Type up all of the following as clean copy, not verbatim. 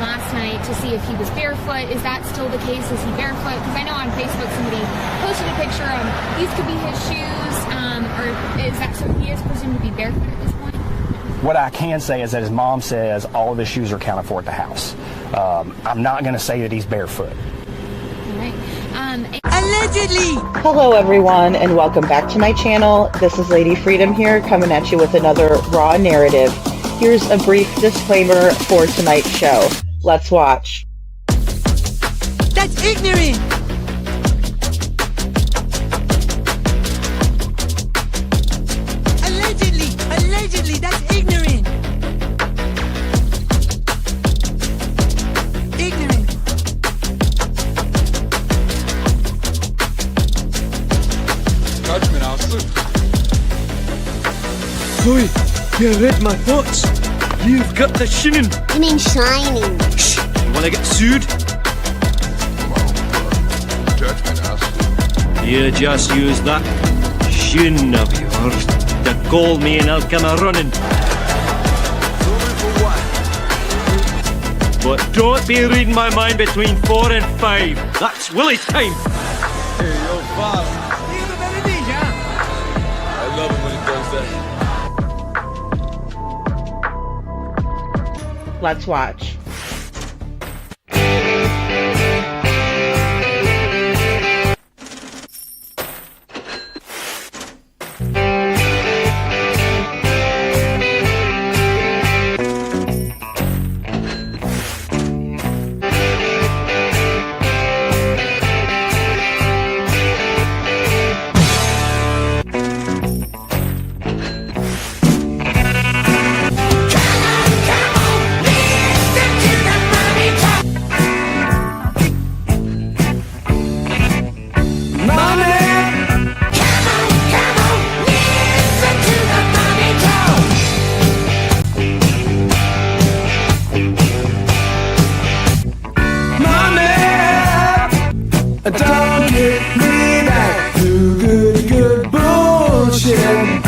last night to see if he was barefoot. Is that still the case? Is he barefoot? Because I know on Facebook somebody posted a picture of these could be his shoes, or is that so he is presumed to be barefoot at this point? What I can say is that his mom says all of his shoes are accounted for at the house. I'm not going to say that he's barefoot. All right. Allegedly! Hello everyone and welcome back to my channel. This is Lady Freedom here coming at you with another raw narrative. Here's a brief disclaimer for tonight's show. Let's watch. That's ignorant! Allegedly, that's ignorant! Ignorant. Judgment, Arthur. Boy, you read my thoughts. You've got the shinin. You mean shining? Shh! You wanna get sued? Judgment, Arthur. You just use that shin of yours to call me and I'll come a running. But don't be reading my mind between 4 and 5. That's Willie's time. Hey, yo, Bob. I love it when he does that. Let's watch. Don't get me back to good bullshit.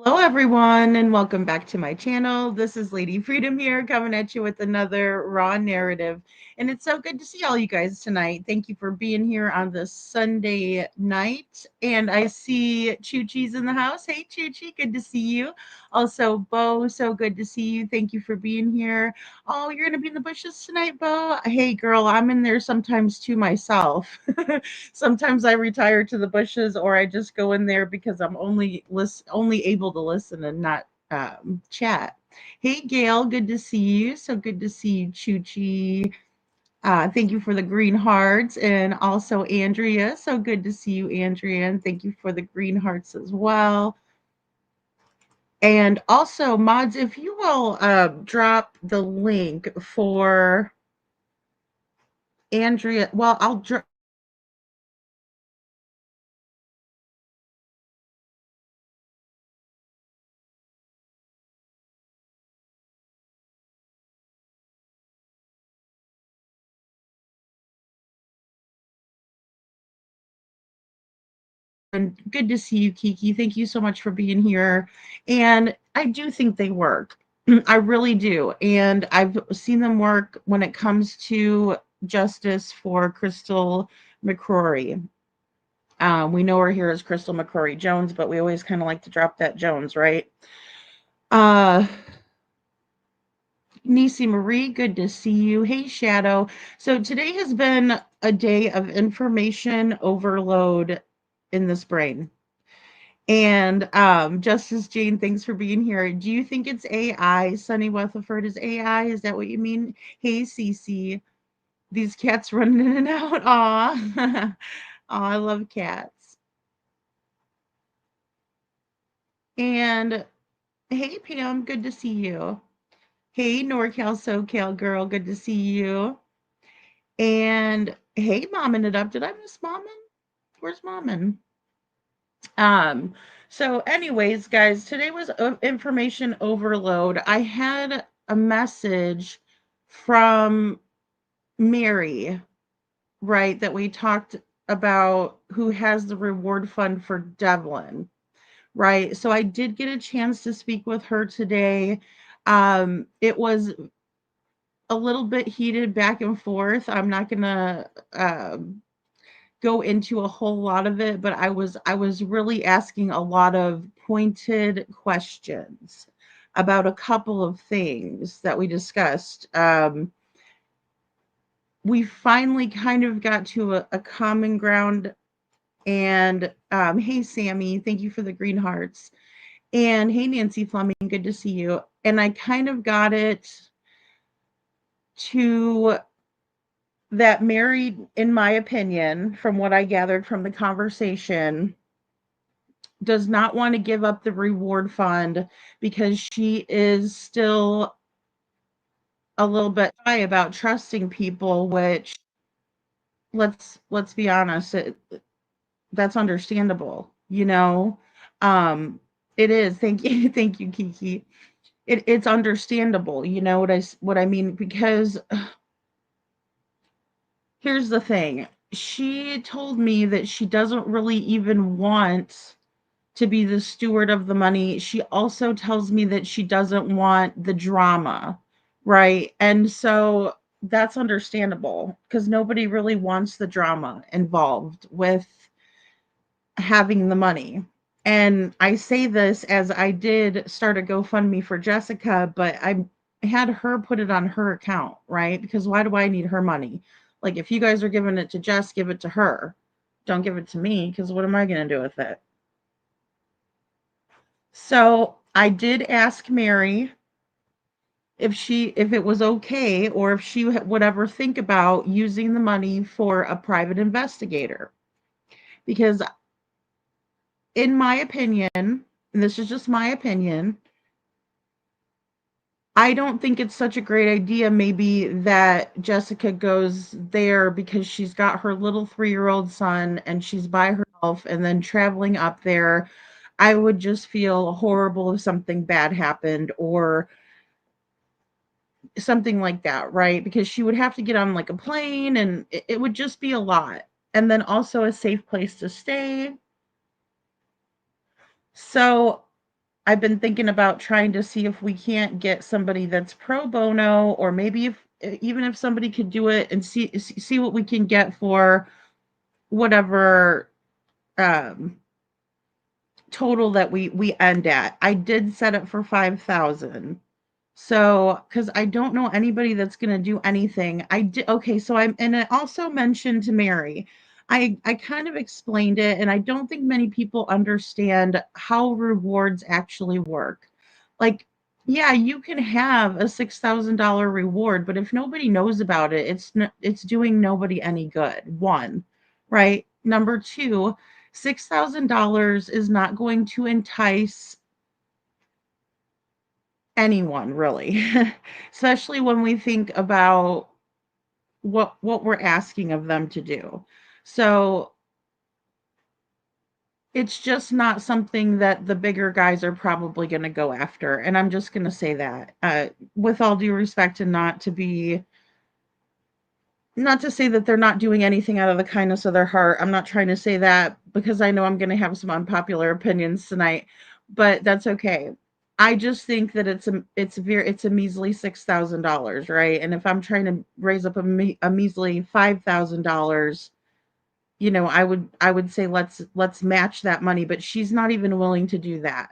Hello everyone and welcome back to my channel. This is Lady Freedom here coming at you with another raw narrative. And it's so good to see all you guys tonight. Thank you for being here on this Sunday night. And I see Choo-Chee's in the house. Hey Choo-Chee, good to see you. Also Bo, so good to see you. Thank you for being here. Oh, you're gonna be in the bushes tonight, Bo? Hey girl, I'm in there sometimes too myself. Sometimes I retire to the bushes or I just go in there because I'm only able to listen and not chat. Hey Gail, good to see you. So good to see you, Choo-Chee. Thank you for the green hearts, and also Andrea. So good to see you, Andrea, and thank you for the green hearts as well. And also, mods, if you will drop the link for Andrea. Well, I'll drop. And good to see you, Kiki. Thank you so much for being here. And I do think they work. I really do. And I've seen them work when it comes to justice for Crystal McCrory. We know her here as Crystal McCrory Jones, but we always kind of like to drop that Jones, right? Nisi Marie, good to see you. Hey, Shadow. So today has been a day of information overload in this brain. And Justice Jane, thanks for being here. Do you think it's AI? Sunny Weatherford is AI? Is that what you mean? Hey, Cece. These cats running in and out. Aw. Aw, I love cats. And hey, Pam, good to see you. Hey, NorCal, SoCal girl, good to see you. And hey, Momming It Up. Did I miss Momming? Where's Momming? So anyways, guys, today was information overload. I had a message from Mary, right, that we talked about, who has the reward fund for Devlin, right? So I did get a chance to speak with her today. It was a little bit heated back and forth. I'm not gonna go into a whole lot of it, but I was really asking a lot of pointed questions about a couple of things that we discussed. We finally kind of got to a common ground. And hey, Sammy, thank you for the green hearts. And hey, Nancy Fleming, good to see you. And I kind of got it to that Mary, in my opinion, from what I gathered from the conversation, does not want to give up the reward fund because she is still a little bit shy about trusting people, which let's be honest, that's understandable, you know. It is. Thank you. Thank you, Kiki. It's understandable, you know what I mean, because here's the thing. She told me that she doesn't really even want to be the steward of the money. She also tells me that she doesn't want the drama, right? And so that's understandable because nobody really wants the drama involved with having the money. And I say this as I did start a GoFundMe for Jessica, but I had her put it on her account, right? Because why do I need her money? Like, if you guys are giving it to Jess, give it to her. Don't give it to me, because what am I going to do with it? So I did ask Mary if it was okay, or if she would ever think about using the money for a private investigator. Because in my opinion, and this is just my opinion, I don't think it's such a great idea maybe that Jessica goes there because she's got her little 3-year-old son and she's by herself and then traveling up there. I would just feel horrible if something bad happened or something like that, right? Because she would have to get on like a plane and it would just be a lot. And then also a safe place to stay. So I've been thinking about trying to see if we can't get somebody that's pro bono, or maybe if even if somebody could do it and see what we can get for whatever total that we end at. I did set it for 5,000. So, because I don't know anybody that's going to do anything. I did. Okay. So and I also mentioned to Mary, I kind of explained it, and I don't think many people understand how rewards actually work. Like, yeah, you can have a $6,000 reward, but if nobody knows about it, it's doing nobody any good. One, right? Number two, $6,000 is not going to entice anyone really, especially when we think about what we're asking of them to do. So it's just not something that the bigger guys are probably going to go after, and I'm just going to say that with all due respect, and not to say that they're not doing anything out of the kindness of their heart. I'm not trying to say that, because I know I'm going to have some unpopular opinions tonight, but that's okay. I just think that it's a measly $6,000, right? And if I'm trying to raise up a measly $5,000, I would say let's match that money, but she's not even willing to do that.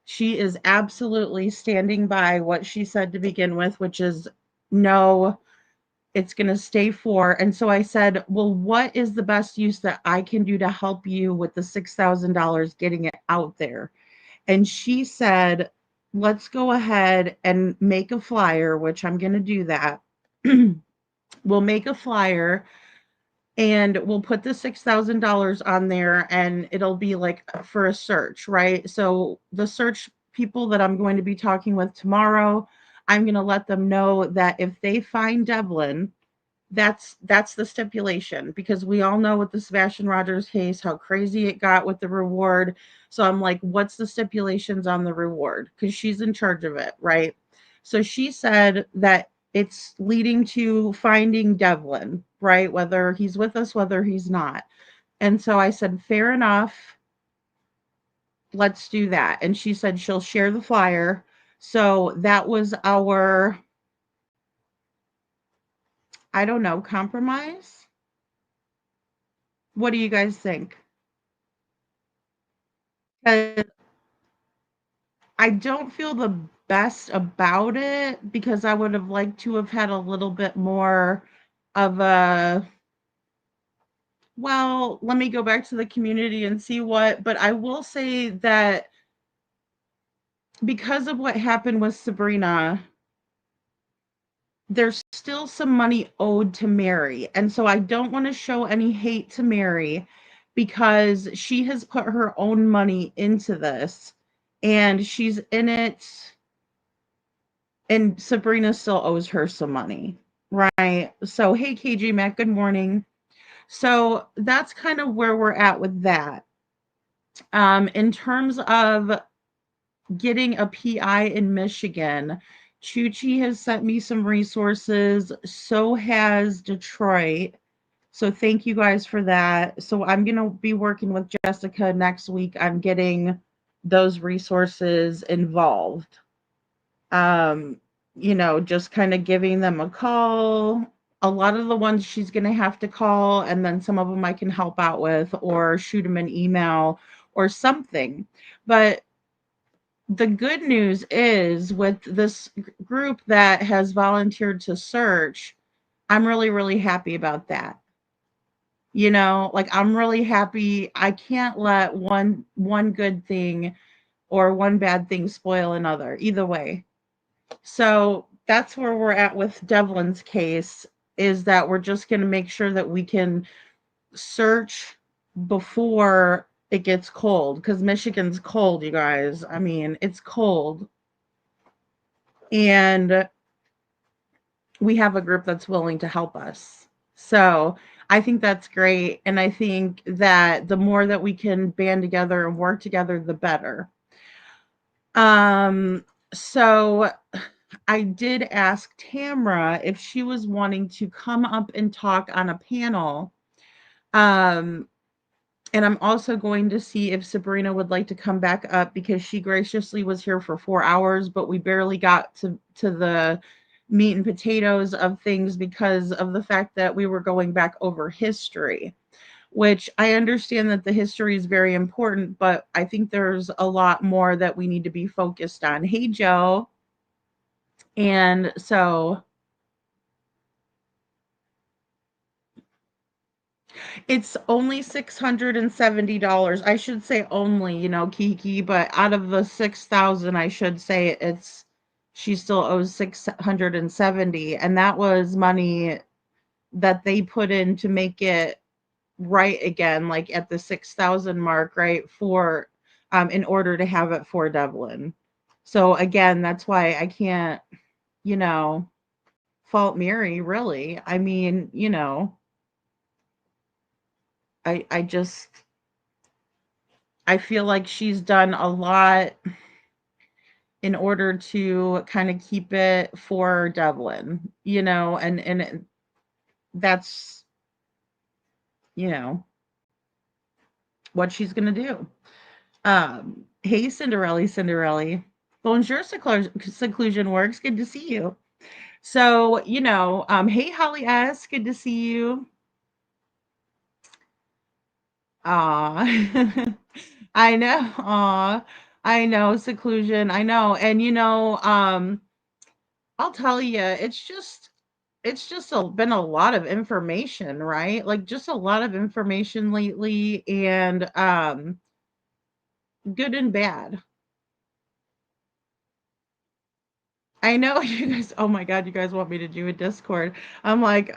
She is absolutely standing by what she said to begin with, which is no, it's going to stay for. And so I said, well, what is the best use that I can do to help you with the $6,000 getting it out there? And she said, let's go ahead and make a flyer, which I'm going to do that. We'll make a flyer and we'll put the $6,000 on there, and it'll be like for a search, right? So the search people that I'm going to be talking with tomorrow, I'm going to let them know that if they find Devlin, that's the stipulation, because we all know with the Sebastian Rogers case how crazy it got with the reward. So I'm like, what's the stipulations on the reward? Because she's in charge of it, right? So she said that it's leading to finding Devlin, right? Whether he's with us, whether he's not. And so I said, fair enough. Let's do that. And she said she'll share the flyer. So that was our, I don't know, compromise. What do you guys think? 'Cause I don't feel the best about it, because I would have liked to have had a little bit more of a, well, let me go back to the community and see what, but I will say that because of what happened with Sabrina, there's still some money owed to Mary. And so I don't want to show any hate to Mary, because she has put her own money into this and she's in it, and Sabrina still owes her some money, right? So, hey, KJ Mac, good morning. So that's kind of where we're at with that. In terms of getting a PI in Michigan, Chuchi has sent me some resources. So has Detroit. So thank you guys for that. So I'm going to be working with Jessica next week on getting those resources involved. Just kind of giving them a call. A lot of the ones she's going to have to call, and then some of them I can help out with or shoot them an email or something. But the good news is, with this group that has volunteered to search, I'm really, really happy about that. Like, I'm really happy. I can't let one good thing or one bad thing spoil another, either way. So that's where we're at with Devlin's case, is that we're just going to make sure that we can search before it gets cold, because Michigan's cold, you guys. I mean, it's cold. And we have a group that's willing to help us. So I think that's great. And I think that the more that we can band together and work together, the better. So I did ask Tamra if she was wanting to come up and talk on a panel. And I'm also going to see if Sabrina would like to come back up, because she graciously was here for 4 hours, but we barely got to the meat and potatoes of things because of the fact that we were going back over history, which I understand that the history is very important, but I think there's a lot more that we need to be focused on. Hey, Joe. And so it's only $670. I should say only, Kiki, but out of the 6,000, I should say she still owes 670, and that was money that they put in to make it right again, like at the 6,000 mark, right, for in order to have it for Devlin. So again, that's why I can't, fault Mary, really. I mean, I just, I feel like she's done a lot in order to kind of keep it for Devlin, that's, what she's gonna do. Hey, Cinderella. Bonjour, Seclusion Works. Good to see you. So, hey, Holly S. Good to see you. Aw. I know. Aw. I know, Seclusion. I know. And, I'll tell you, been a lot of information, right? Like, just a lot of information lately, and, good and bad. I know you guys, oh my God, you guys want me to do a Discord. I'm like,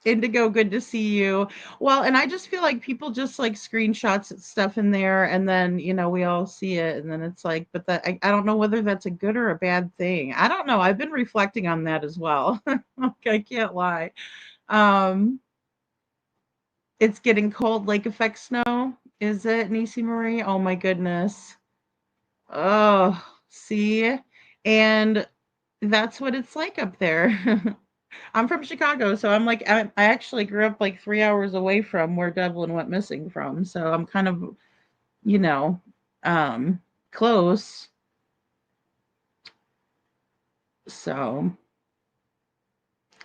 Indigo, good to see you. Well, and I just feel like people just like screenshots stuff in there, and then, we all see it, and then it's like, but that I don't know whether that's a good or a bad thing. I don't know. I've been reflecting on that as well. I can't lie. Um, it's getting cold, lake effect snow. Is it, Nisi Marie? Oh my goodness. Oh, see? And that's what it's like up there. I'm from Chicago, so I'm like, I actually grew up like 3 hours away from where Devlin went missing from. So I'm kind of, you know, close. So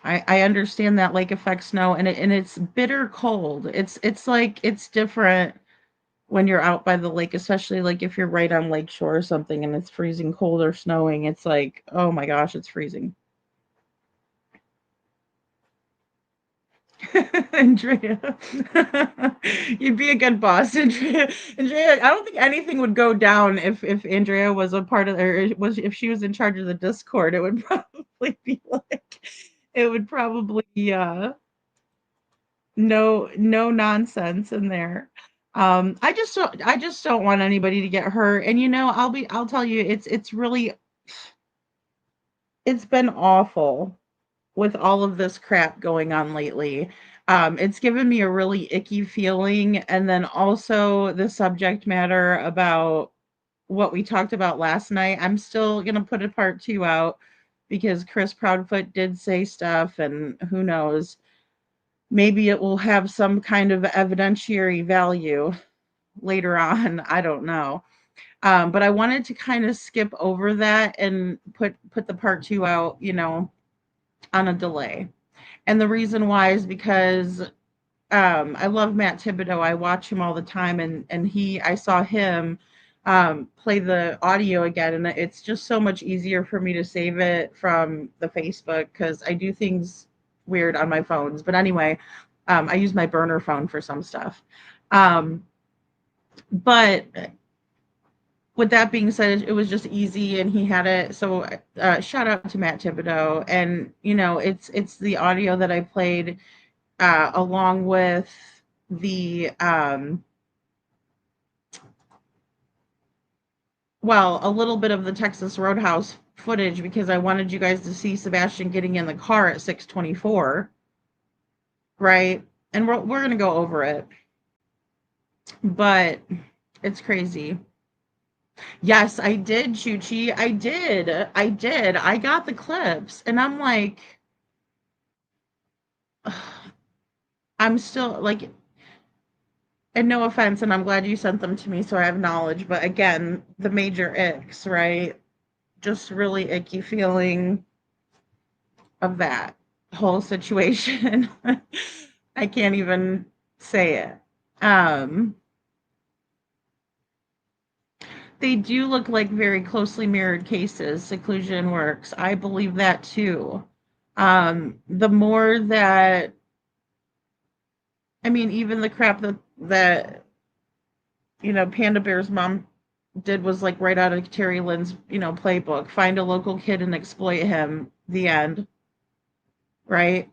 I understand that lake effect snow, and it's bitter cold. It's like it's different when you're out by the lake, especially like if you're right on lake shore or something and it's freezing cold or snowing. It's like, oh my gosh, it's freezing. Andrea. You'd be a good boss, Andrea. Andrea, I don't think anything would go down if Andrea was a part of, or was, if she was in charge of the Discord. It would probably be like, it would probably no nonsense in there. I just don't want anybody to get hurt. And I'll tell you, it's been awful with all of this crap going on lately. It's given me a really icky feeling. And then also the subject matter about what we talked about last night. I'm still going to put a part two out because Chris Proudfoot did say stuff, and who knows, maybe it will have some kind of evidentiary value later on. I don't know. But I wanted to kind of skip over that and put the part two out, on a delay. And the reason why is because I love Matt Thibodeau. I watch him all the time, and I saw him play the audio again, and it's just so much easier for me to save it from the Facebook because I do things weird on my phones. But anyway, I use my burner phone for some stuff. But with that being said, it was just easy, and he had it. So shout out to Matt Thibodeau, and it's the audio that I played along with the a little bit of the Texas Roadhouse footage because I wanted you guys to see Sebastian getting in the car at 6:24, right? And we're gonna go over it, but it's crazy. Yes, I did, Chuchi. I did. I got the clips, and I'm like, I'm still like, and no offense, and I'm glad you sent them to me so I have knowledge. But again, the major icks, right? Just really icky feeling of that whole situation. I can't even say it. They do look like very closely mirrored cases. Seclusion works. I believe that too. The more that, I mean, even the crap that Panda Bear's mom did was like right out of Terry Lynn's, playbook. Find a local kid and exploit him. The end. Right?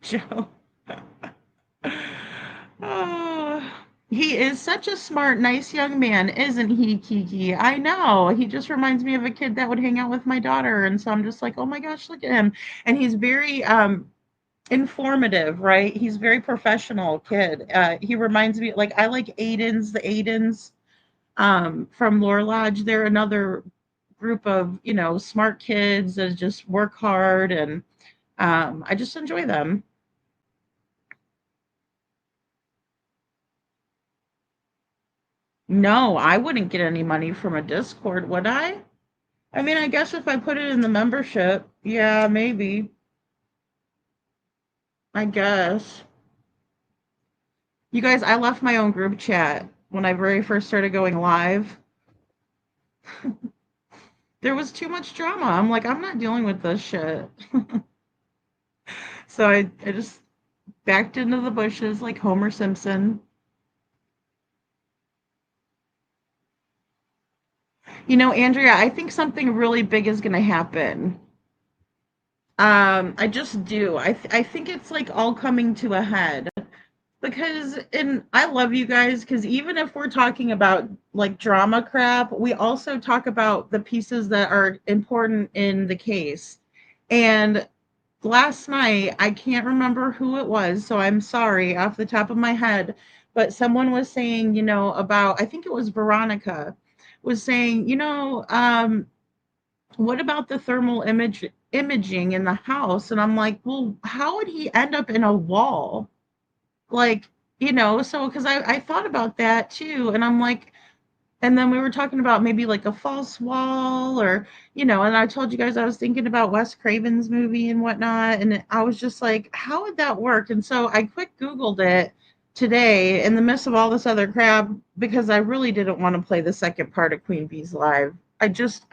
Joe. Oh, he is such a smart, nice young man, isn't he, Kiki? I know. He just reminds me of a kid that would hang out with my daughter. And so I'm just like, oh my gosh, look at him. And he's very informative, right? He's very professional kid. He reminds me, I like the Aidens from Lore Lodge. They're another group of, smart kids that just work hard, and I just enjoy them. No, I wouldn't get any money from a Discord, would I? I mean, I guess if I put it in the membership, yeah, maybe. I guess. You guys, I left my own group chat when I very first started going live. There was too much drama. I'm like, I'm not dealing with this shit. So I just backed into the bushes like Homer Simpson. Andrea, I think something really big is going to happen. I just do. I think it's like all coming to a head because, and I love you guys, because even if we're talking about like drama crap, we also talk about the pieces that are important in the case. And last night, I can't remember who it was, so I'm sorry off the top of my head, but someone was saying, about, I think it was Veronica, was saying, what about the imaging in the house? And I'm like, well, how would he end up in a wall? Like, so because I thought about that too, and I'm like, and then we were talking about maybe like a false wall, or, and I told you guys I was thinking about Wes Craven's movie and whatnot. And I was just like, how would that work? And so I quick Googled it today in the midst of all this other crap because I really didn't want to play the second part of Queen Bee's Live. I just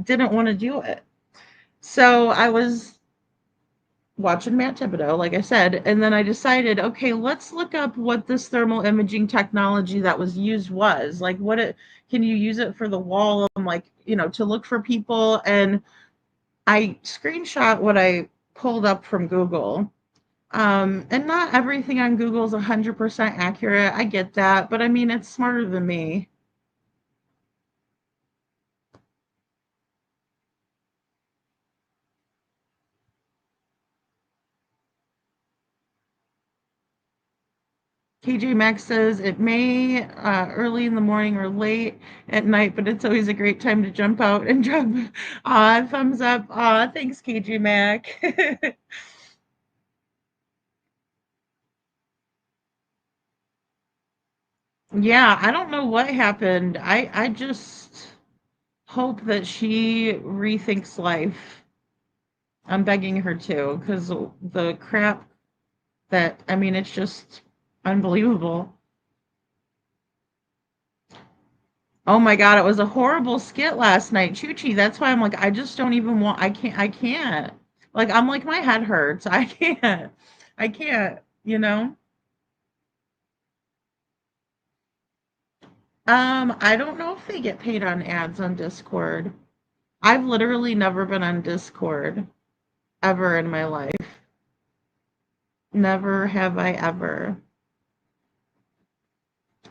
didn't want to do it. So I was watching Matt Thibodeau, like I said, and then I decided, okay, let's look up what this thermal imaging technology that was used was. Like, can you use it for the wall? I'm like, to look for people. And I screenshot what I pulled up from Google. And not everything on Google is 100% accurate. I get that, but I mean, it's smarter than me. KJ Maxx says it may early in the morning or late at night, but it's always a great time to jump out and drop. Thumbs up. Thanks, KJ Mac. Yeah, I don't know what happened. I just hope that she rethinks life. I'm begging her to, because the crap that, I mean, it's just unbelievable. Oh my God, it was a horrible skit last night, Chuchi. That's why I'm like, I just don't even want, I can't. Like, I'm like, my head hurts. I can't. I can't, you know? I don't know if they get paid on ads on Discord. I've literally never been on Discord ever in my life. Never have I ever.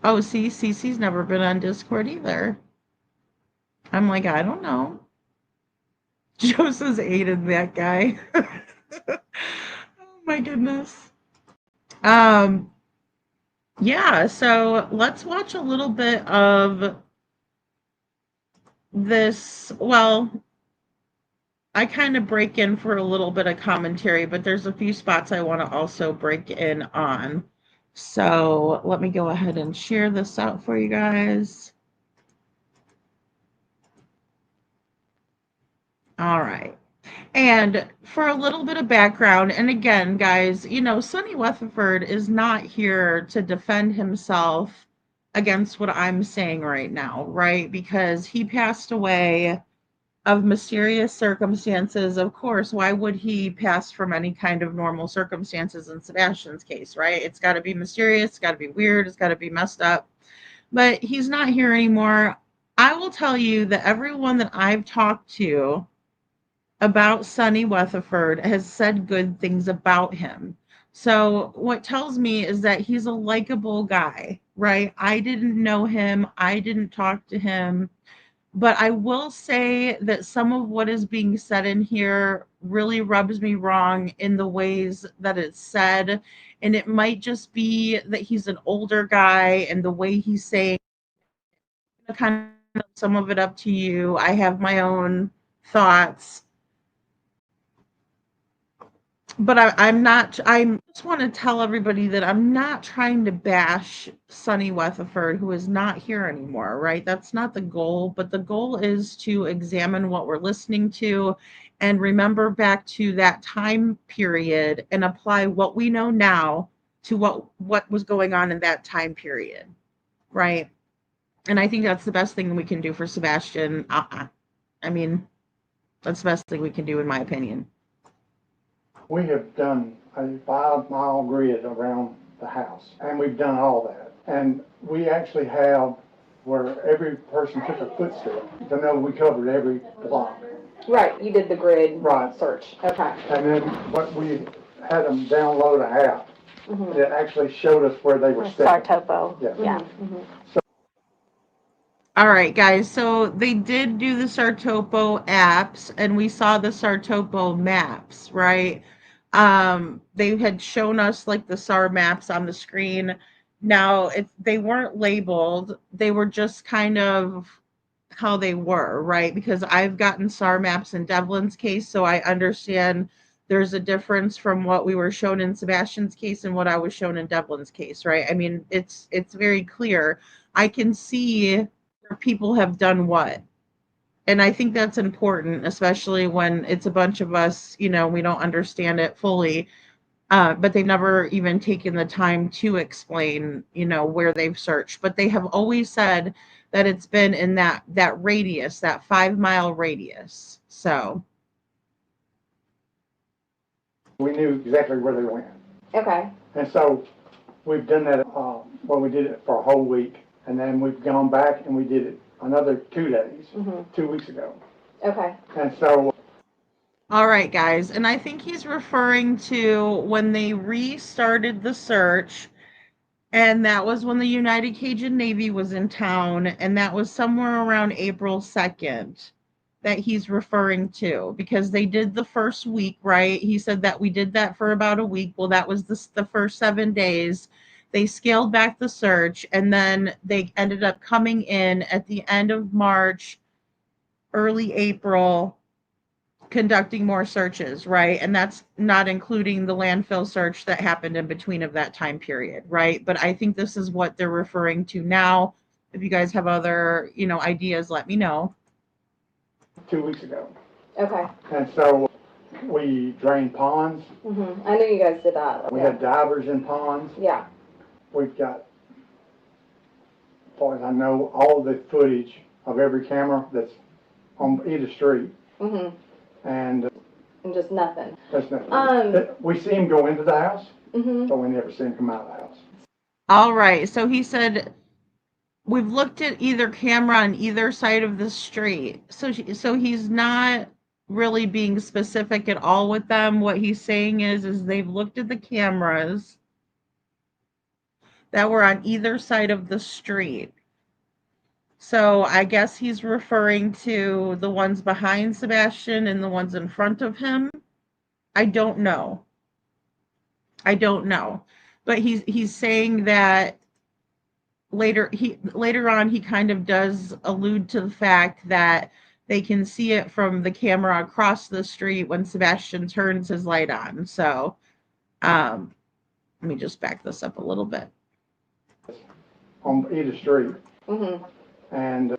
Oh, see, Cece's never been on Discord either. I'm like, I don't know. Joe says Aiden, that guy. Oh my goodness. Um, yeah, so let's watch a little bit of this. Well, I kind of break in for a little bit of commentary, but there's a few spots I want to also break in on. So let me go ahead and share this out for you guys. All right. And for a little bit of background, and again, guys, Sonny Weatherford is not here to defend himself against what I'm saying right now, right? Because he passed away of mysterious circumstances. Of course, why would he pass from any kind of normal circumstances in Sebastian's case, right? It's got to be mysterious, it's got to be weird, it's got to be messed up. But he's not here anymore. I will tell you that everyone that I've talked to about Sonny Weatherford has said good things about him. So what tells me is that he's a likable guy, right? I didn't know him. I didn't talk to him. But I will say that some of what is being said in here really rubs me wrong in the ways that it's said. And it might just be that he's an older guy and the way he's saying kind some of it up to you. I have my own thoughts. But I'm not, I just want to tell everybody that I'm not trying to bash Sonny Weatherford, who is not here anymore, right? That's not the goal, but the goal is to examine what we're listening to and remember back to that time period and apply what we know now to what was going on in that time period, right? And I think that's the best thing we can do for Sebastian. I mean, that's the best thing we can do, in my opinion. We have done a 5-mile grid around the house, and we've done all that. And we actually have where every person took a footstep to know we covered every block. Right, you did the grid Right. search. Okay. And then what we had them download a app that actually showed us where they were Star stepping. topo. Yeah. Yeah. All right, guys. So they did do the Sartopo apps, and we saw the Sartopo maps, right? They had shown us like the SAR maps on the screen. Now, they weren't labeled. They were just kind of how they were, right? Because I've gotten SAR maps in Devlin's case, so I understand there's a difference from what we were shown in Sebastian's case and what I was shown in Devlin's case, right? I mean, it's very clear. I can see where people have done what. And I think that's important, especially when it's a bunch of us, we don't understand it fully. But they've never even taken the time to explain, where they've searched. But they have always said that it's been in that radius, that 5-mile radius. So We knew exactly where they went. Okay. And so we've done that, we did it for a whole week. And then we've gone back and we did it another 2 days, 2 weeks ago. Okay. And so all right, guys. And I think he's referring to when they restarted the search, and that was when the United Cajun Navy was in town, and that was somewhere around April 2nd that he's referring to, because they did the first week, right? He said that we did that for about a week. Well, that was the first 7 days. They scaled back the search, and then they ended up coming in at the end of March, early April, conducting more searches, right? And that's not including the landfill search that happened in between of that time period, right? But I think this is what they're referring to now. If you guys have other, ideas, let me know. 2 weeks ago. Okay. And so we drained ponds. I knew you guys did that. We had divers in ponds. Yeah. We've got, as far as I know, all the footage of every camera that's on either street. And just nothing. that's nothing. We see him go into the house, but we never see him come out of the house. All right. So he said, we've looked at either camera on either side of the street. So he's not really being specific at all with them. What he's saying is they've looked at the cameras that were on either side of the street. So I guess he's referring to the ones behind Sebastian and the ones in front of him. I don't know. But he's saying that later on he kind of does allude to the fact that they can see it from the camera across the street when Sebastian turns his light on. So let me just back this up a little bit. On either street. And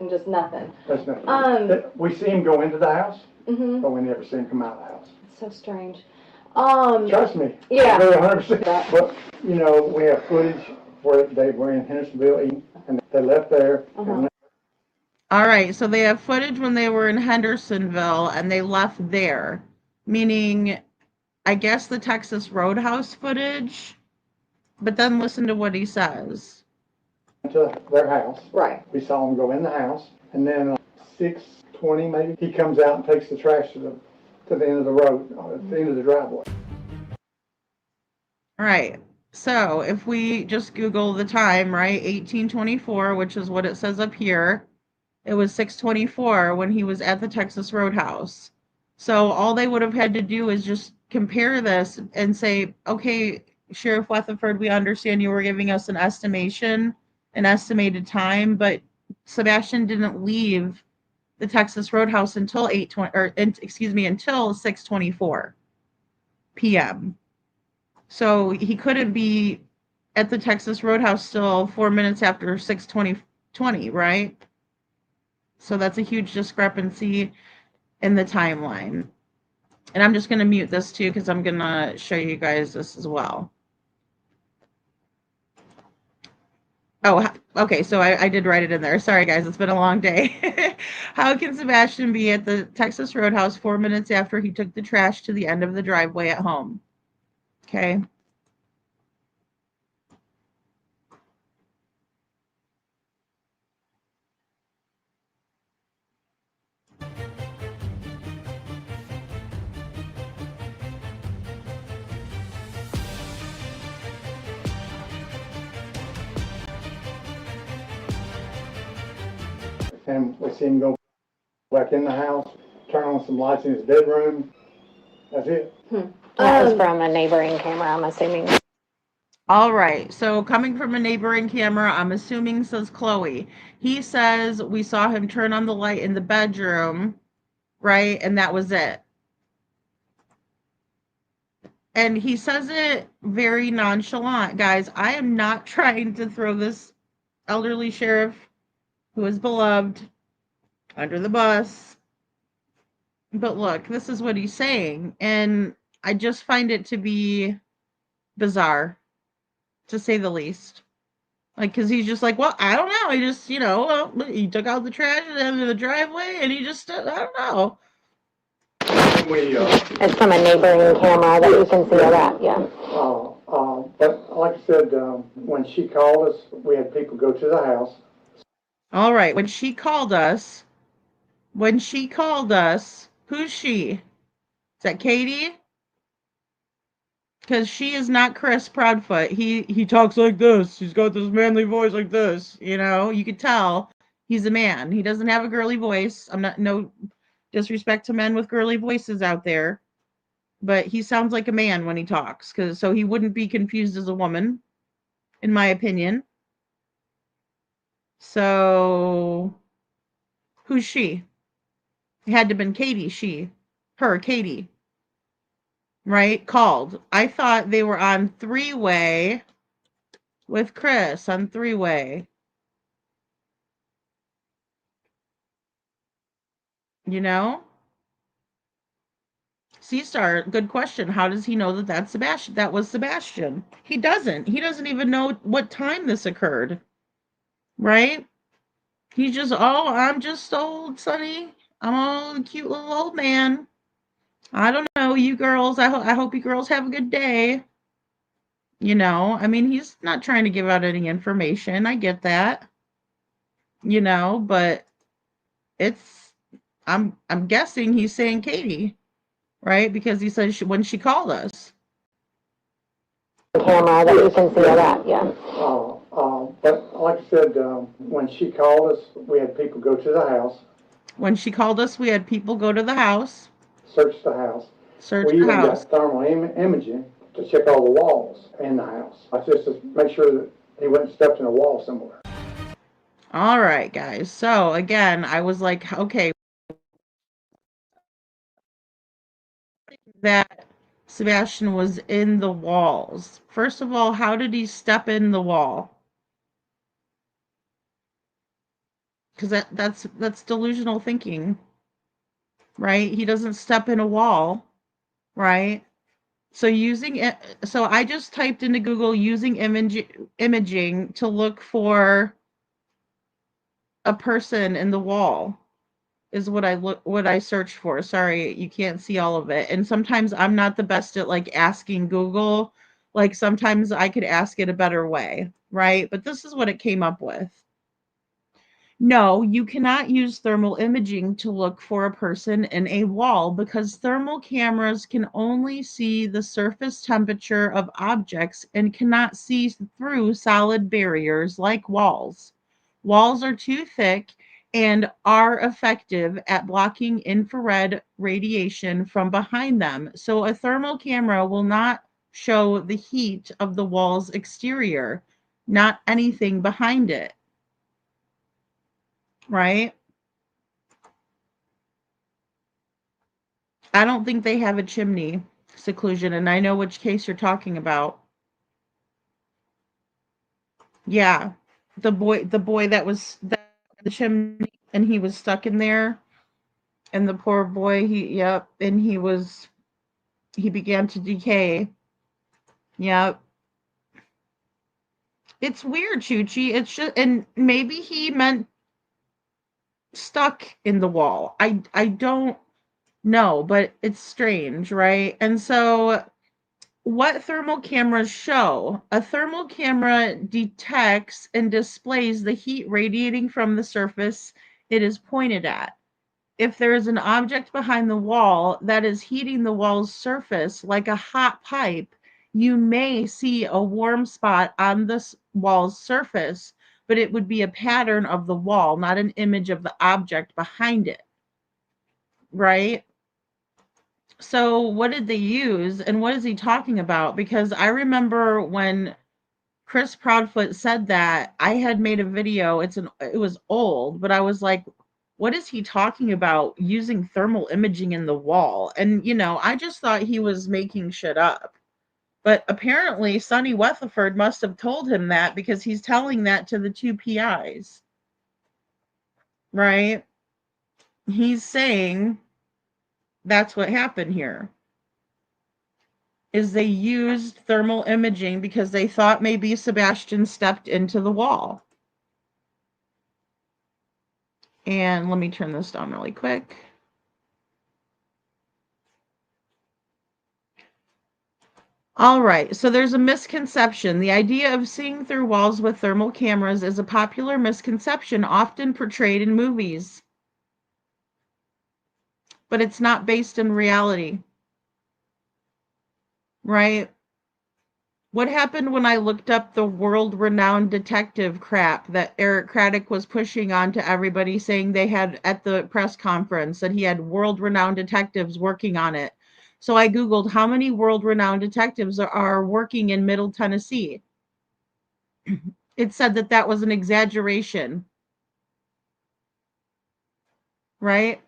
just nothing. that's nothing. We see him go into the house, but we never see him come out of the house. It's so strange. Trust me. Yeah. Really 100%. But, we have footage where they were in Hendersonville eating, and they left there. And All right, so they have footage when they were in Hendersonville and they left there, meaning, I guess, the Texas Roadhouse footage. But then listen to what he says. to their house. Right. We saw him go in the house, and then 6:20 maybe, he comes out and takes the trash to the end of the road, at the end of the driveway. All right. So if we just Google the time, right, 1824, which is what it says up here, it was 6:24 when he was at the Texas Roadhouse. So all they would have had to do is just compare this and say, okay, Sheriff Weatherford, we understand you were giving us an estimated time, but Sebastian didn't leave the Texas Roadhouse until 6:24 p.m. So he couldn't be at the Texas Roadhouse till 4 minutes after 6:20, right? So that's a huge discrepancy in the timeline. And I'm just going to mute this too because I'm going to show you guys this as well. Oh, okay, so I did write it in there. Sorry, guys, it's been a long day. How can Sebastian be at the Texas Roadhouse 4 minutes after he took the trash to the end of the driveway at home? Okay. And we see him go back in the house, turn on some lights in his bedroom. That's it. That was from a neighboring camera, I'm assuming. All right, so coming from a neighboring camera, I'm assuming, says Chloe. He says we saw him turn on the light in the bedroom, right? And that was it. And he says it very nonchalant. Guys, I am not trying to throw this elderly sheriff, who is beloved, under the bus. But look, this is what he's saying. And I just find it to be bizarre, to say the least. Like, because he's just like, well, I don't know. He just, he took out the trash at the end of the driveway and he just, I don't know. It's from a neighboring camera that you can see that, yeah. But like I said, when she called us, we had people go to the house. All right, when she called us, who's she? Is that Katie? Because she is not Chris Proudfoot. He talks like this. He's got this manly voice like this. You could tell he's a man. He doesn't have a girly voice. No disrespect to men with girly voices out there, but he sounds like a man when he talks. So he wouldn't be confused as a woman, in my opinion. So who's she? It had to have been Katie. Katie. Right? Called. I thought they were on three-way with Chris on three-way. C-Star, good question. How does he know that that's Sebastian? That was Sebastian. He doesn't. He doesn't even know what time this occurred. Right? He's just, I'm just old, Sonny. I'm a cute little old man. I don't know, you girls. I hope you girls have a good day. He's not trying to give out any information. I get that. But I'm guessing he's saying Katie, right? Because he says when she called us. Camera that you can see that, yeah. But like I said, when she called us, we had people go to the house. When she called us, we had people go to the house. Search the house. We even got thermal imaging to check all the walls in the house. Just to make sure that he wouldn't step in a wall somewhere. All right, guys. So again, I was like, okay, that Sebastian was in the walls. First of all, how did he step in the wall? Because that's delusional thinking, right? He doesn't step in a wall, right? So I just typed into Google using imaging to look for a person in the wall is what I searched for. Sorry, you can't see all of it. And sometimes I'm not the best at like asking Google. Like sometimes I could ask it a better way, right? But this is what it came up with. No, you cannot use thermal imaging to look for a person in a wall because thermal cameras can only see the surface temperature of objects and cannot see through solid barriers like walls. Walls are too thick and are effective at blocking infrared radiation from behind them. So a thermal camera will not show the heat of the wall's exterior, not anything behind it. right? I don't think they have a chimney seclusion, and I know which case you're talking about. Yeah, the boy that was the chimney, and he was stuck in there, and the poor boy, and he began to decay. Yep. It's weird, Chuchi. It's just, and maybe he meant stuck in the wall. I don't know, but it's strange, right? And so what thermal cameras show? A thermal camera detects and displays the heat radiating from the surface it is pointed at. If there is an object behind the wall that is heating the wall's surface like a hot pipe, you may see a warm spot on this wall's surface, but it would be a pattern of the wall, not an image of the object behind it. Right? So what did they use, and what is he talking about? Because I remember when Chris Proudfoot said that, I had made a video. It was old, but I was like, what is he talking about using thermal imaging in the wall? And I just thought he was making shit up. But apparently Sonny Weatherford must have told him that, because he's telling that to the two PIs. Right? He's saying that's what happened here. Is they used thermal imaging because they thought maybe Sebastian stepped into the wall. And let me turn this down really quick. All right, so there's a misconception. The idea of seeing through walls with thermal cameras is a popular misconception often portrayed in movies. But it's not based in reality. Right? What happened when I looked up the world-renowned detective crap that Eric Craddock was pushing on to everybody, saying they had at the press conference that he had world-renowned detectives working on it? So I Googled how many world-renowned detectives are working in Middle Tennessee. It said that was an exaggeration. Right?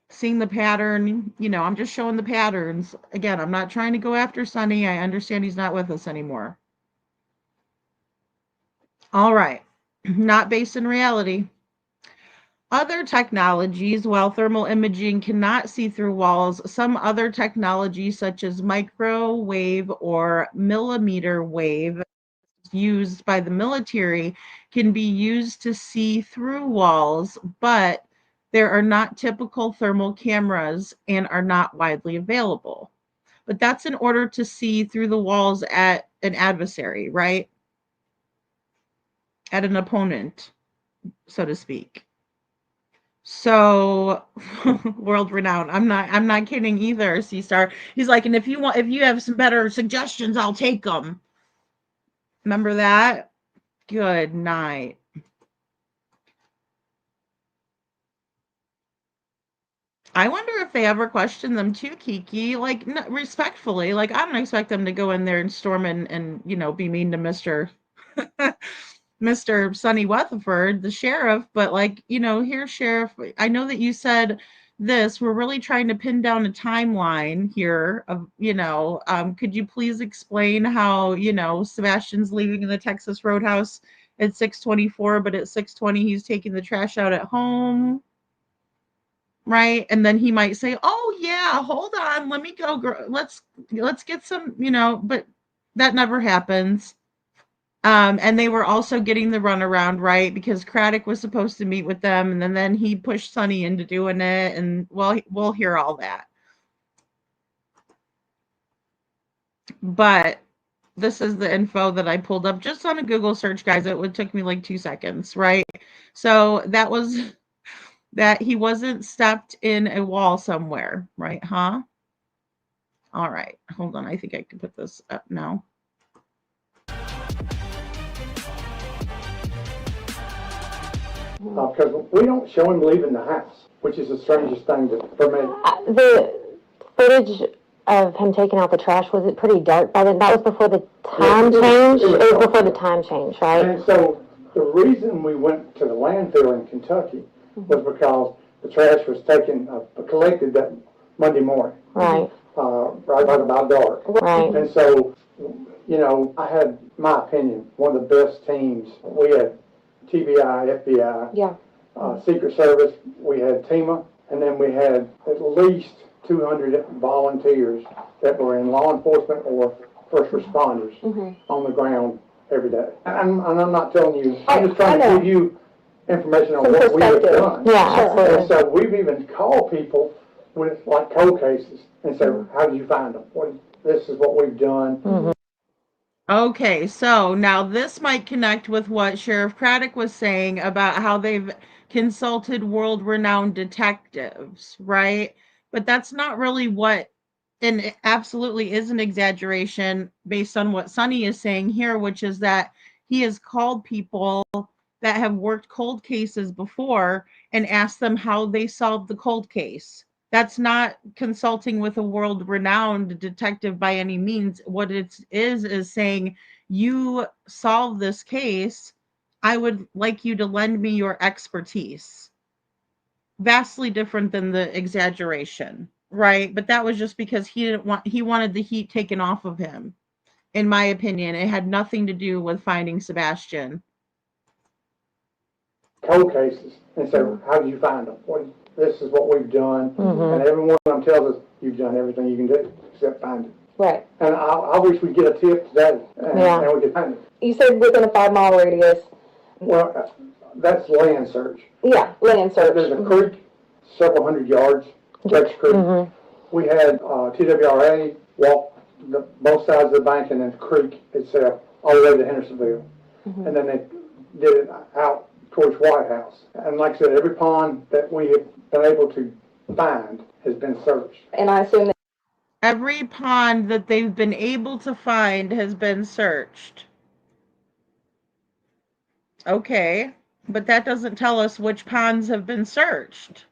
Seeing the pattern, I'm just showing the patterns. Again, I'm not trying to go after Sonny. I understand he's not with us anymore. All right. Not based in reality. Other technologies, while thermal imaging cannot see through walls, some other technologies such as microwave or millimeter wave used by the military can be used to see through walls, but there are not typical thermal cameras and are not widely available. But that's in order to see through the walls at an adversary, right? At an opponent, so to speak. So world renowned. I'm not kidding either, C-Star. He's like, and if you have some better suggestions, I'll take them. Remember that? Good night. I wonder if they ever question them too, Kiki. Like, respectfully, like, I don't expect them to go in there and storm and be mean to Mr. Sonny Weatherford, the sheriff. But like, here, Sheriff, I know that you said this. We're really trying to pin down a timeline here of, could you please explain how, Sebastian's leaving the Texas Roadhouse at 6:24, but at 6:20 he's taking the trash out at home. Right? And then he might say, oh yeah, hold on, let me go, let's get some, but that never happens. And they were also getting the runaround, right? Because Craddock was supposed to meet with them, and then he pushed Sonny into doing it, and well, we'll hear all that. But this is the info that I pulled up just on a Google search, guys. It took me like 2 seconds, right? So that was that he wasn't stepped in a wall somewhere, right? Huh? All right. Hold on. I think I can put this up now. Because we don't show him leaving the house, which is the strangest thing for me. The footage of him taking out the trash, was it pretty dark by then? That was before the time change? It was before the time change, right? And so The reason we went to the landfill in Kentucky was because the trash was collected that Monday morning. Right. Right about dark. Right. And so, you know, I had, my opinion, one of the best teams. We had TBI, FBI, Yeah. Secret Service, we had TEMA, and then we had at least 200 volunteers that were in law enforcement or first responders on the ground every day. And I'm not telling you, I'm just trying to give you information on what we have done. Yeah, absolutely. And so we've even called people with like cold cases and said, how did you find them? This is what we've done. Okay, so now this might connect with what Sheriff Craddock was saying about how they've consulted world-renowned detectives, right? But that's not really what, and it absolutely is an exaggeration based on what Sonny is saying here, which is that he has called people that have worked cold cases before and asked them how they solved the cold case. That's not consulting with a world-renowned detective by any means. What it is saying, you solve this case, I would like you to lend me your expertise. Vastly different than the exaggeration, right? But that was just because he wanted the heat taken off of him. In my opinion, it had nothing to do with finding Sebastian. Cold cases and say, how did you find them? This is what we've done. And every one of them tells us, you've done everything you can do except find it. Right. And I wish we'd get a tip today and we could find it. You said within a 5-mile radius. Well, that's land search. Yeah, land search. There's a creek, several hundred yards, Rex Creek. We had TWRA walk both sides of the bank and then the creek itself all the way to Hendersonville. And then they did it out towards White House. And like I said, every pond that we have been able to find has been searched. And I assume that every pond that they've been able to find has been searched. Okay, but that doesn't tell us which ponds have been searched,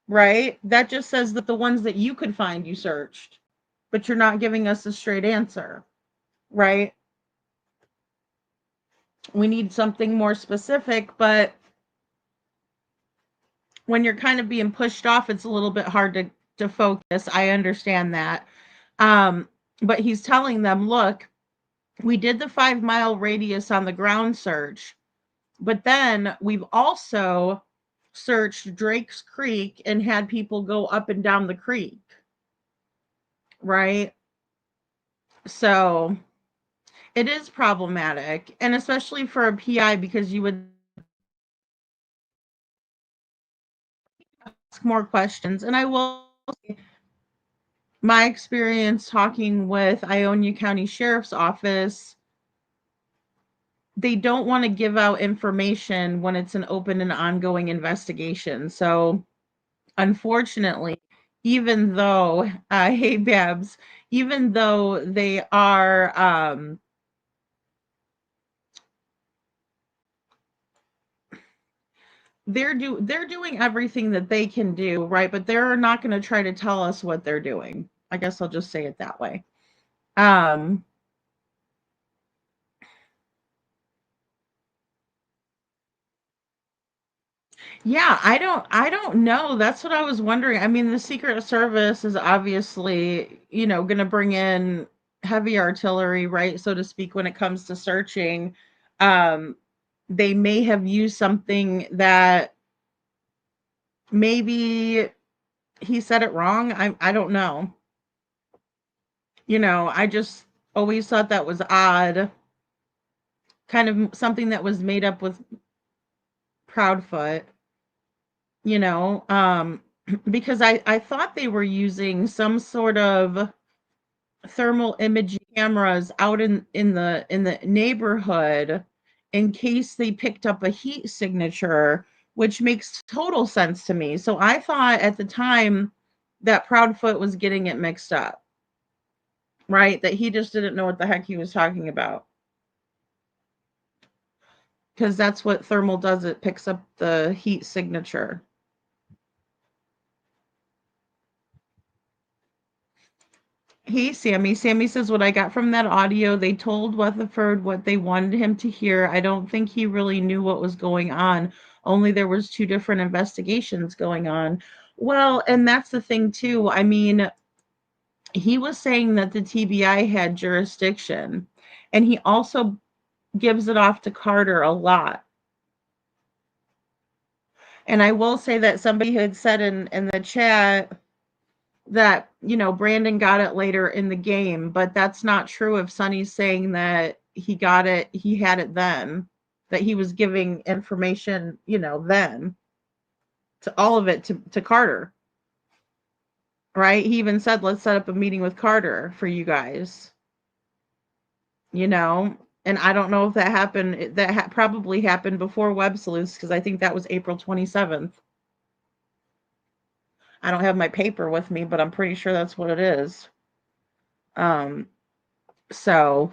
right? That just says that the ones that you could find you searched, but you're not giving us a straight answer, right? We need something more specific, but when you're kind of being pushed off, it's a little bit hard to focus. I understand that. But he's telling them, look, we did the 5-mile radius on the ground search, but then we've also searched Drake's Creek and had people go up and down the creek, right? So it is problematic, and especially for a PI, because you would ask more questions. And I will say, my experience talking with Ionia County Sheriff's Office, they don't want to give out information when it's an open and ongoing investigation. So unfortunately, even though, hey Babs, even though they are, they're doing everything that they can do, right? But they're not going to try to tell us what they're doing. I guess I'll just say it that way. Yeah, I don't know. That's what I was wondering. I mean, the Secret Service is obviously, going to bring in heavy artillery, right, so to speak, when it comes to searching. They may have used something that maybe he said it wrong. I don't know. I just always thought that was odd. Kind of something that was made up with Proudfoot. Because I thought they were using some sort of thermal imaging cameras out in the neighborhood in case they picked up a heat signature, which makes total sense to me. So I thought at the time that Proudfoot was getting it mixed up, right? That he just didn't know what the heck he was talking about. Because that's what thermal does. It picks up the heat signature. Hey, Sammy. Sammy says, what I got from that audio, they told Weatherford what they wanted him to hear. I don't think he really knew what was going on. Only there was two different investigations going on. Well, and that's the thing too. I mean, he was saying that the TBI had jurisdiction, and he also gives it off to Carter a lot. And I will say that somebody had said in the chat that, you know, Brandon got it later in the game, but that's not true if Sonny's saying that he got it, he had it then, that he was giving information, you know, then to all of it to Carter. Right? He even said, let's set up a meeting with Carter for you guys. You know, and I don't know if that happened. That probably happened before Web Sleuths, because I think that was April 27th. I don't have my paper with me, but I'm pretty sure that's what it is. So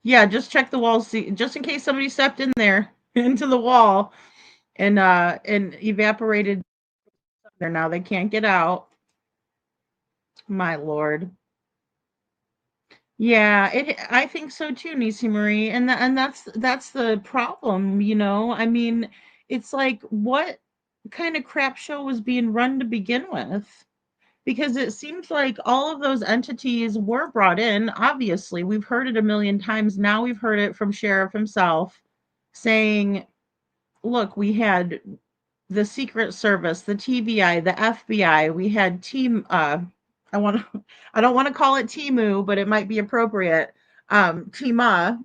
yeah, just check the walls, see, just in case somebody stepped in there into the wall and evaporated there. Now they can't get out. My lord. Yeah, I think so too, Nisi Marie, and that's the problem, you know. I mean, it's like, what kind of crap show was being run to begin with? Because it seems like all of those entities were brought in. Obviously, we've heard it a million times. Now we've heard it from Sheriff himself saying, look, we had the Secret Service, the TBI, the FBI, we had team I want to I don't want to call it Timu, but it might be appropriate. Tima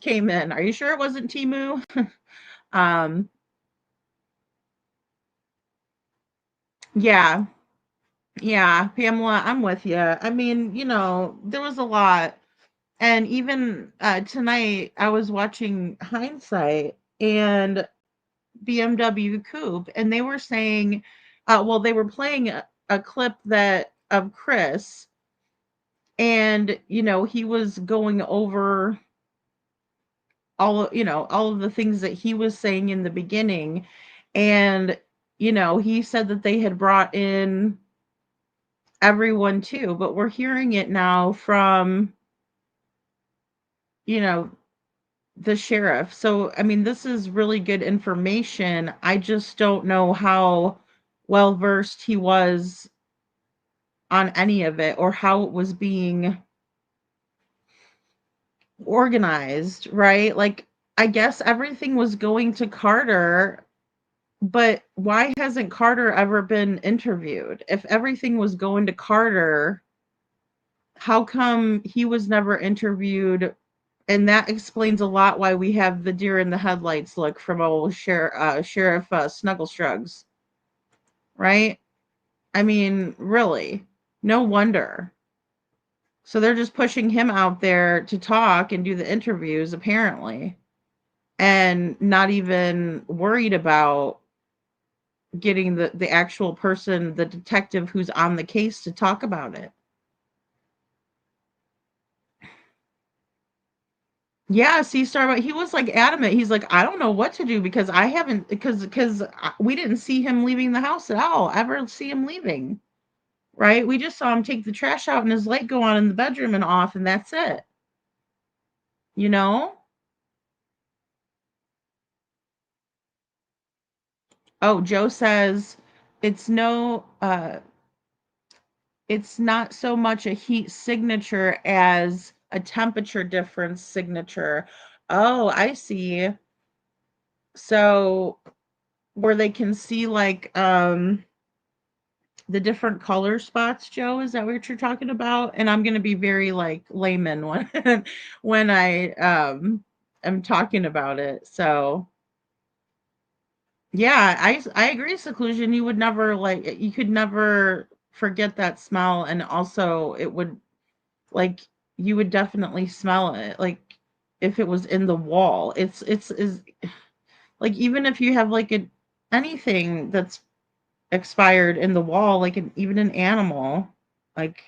came in. Are you sure it wasn't Timu? um yeah. Yeah, Pamela, I'm with you. I mean, you know, there was a lot. And even tonight, I was watching Hindsight and BMW Coupe, and they were saying, well, they were playing a clip that of Chris, and you know, he was going over all of the things that he was saying in the beginning, and you know, he said that they had brought in everyone too, but we're hearing it now from, you know, the sheriff. So, I mean, this is really good information. I just don't know how well versed he was on any of it or how it was being organized, right? Like, I guess everything was going to Carter, but why hasn't Carter ever been interviewed? If everything was going to Carter, how come he was never interviewed? And that explains a lot why we have the deer in the headlights look from old Sheriff Snugglestrugs, right? I mean, really, no wonder. So they're just pushing him out there to talk and do the interviews, apparently, and not even worried about getting the actual person, the detective who's on the case, to talk about it. Yeah, see, Starbuck, he was like adamant. He's like, I don't know what to do because I haven't, because we didn't see him leaving the house at all, ever see him leaving, right? We just saw him take the trash out and his light go on in the bedroom and off, and that's it. You know? Oh, Joe says it's no, it's not so much a heat signature as a temperature difference signature. Oh, I see. So where they can see like the different color spots, Joe, is that what you're talking about? And I'm gonna be very like layman when when I am talking about it. So yeah, I agree, seclusion. You would never like, you could never forget that smell, and also it would, like, you would definitely smell it, like if it was in the wall. It's is like, even if you have like anything that's expired in the wall, like even an animal, like,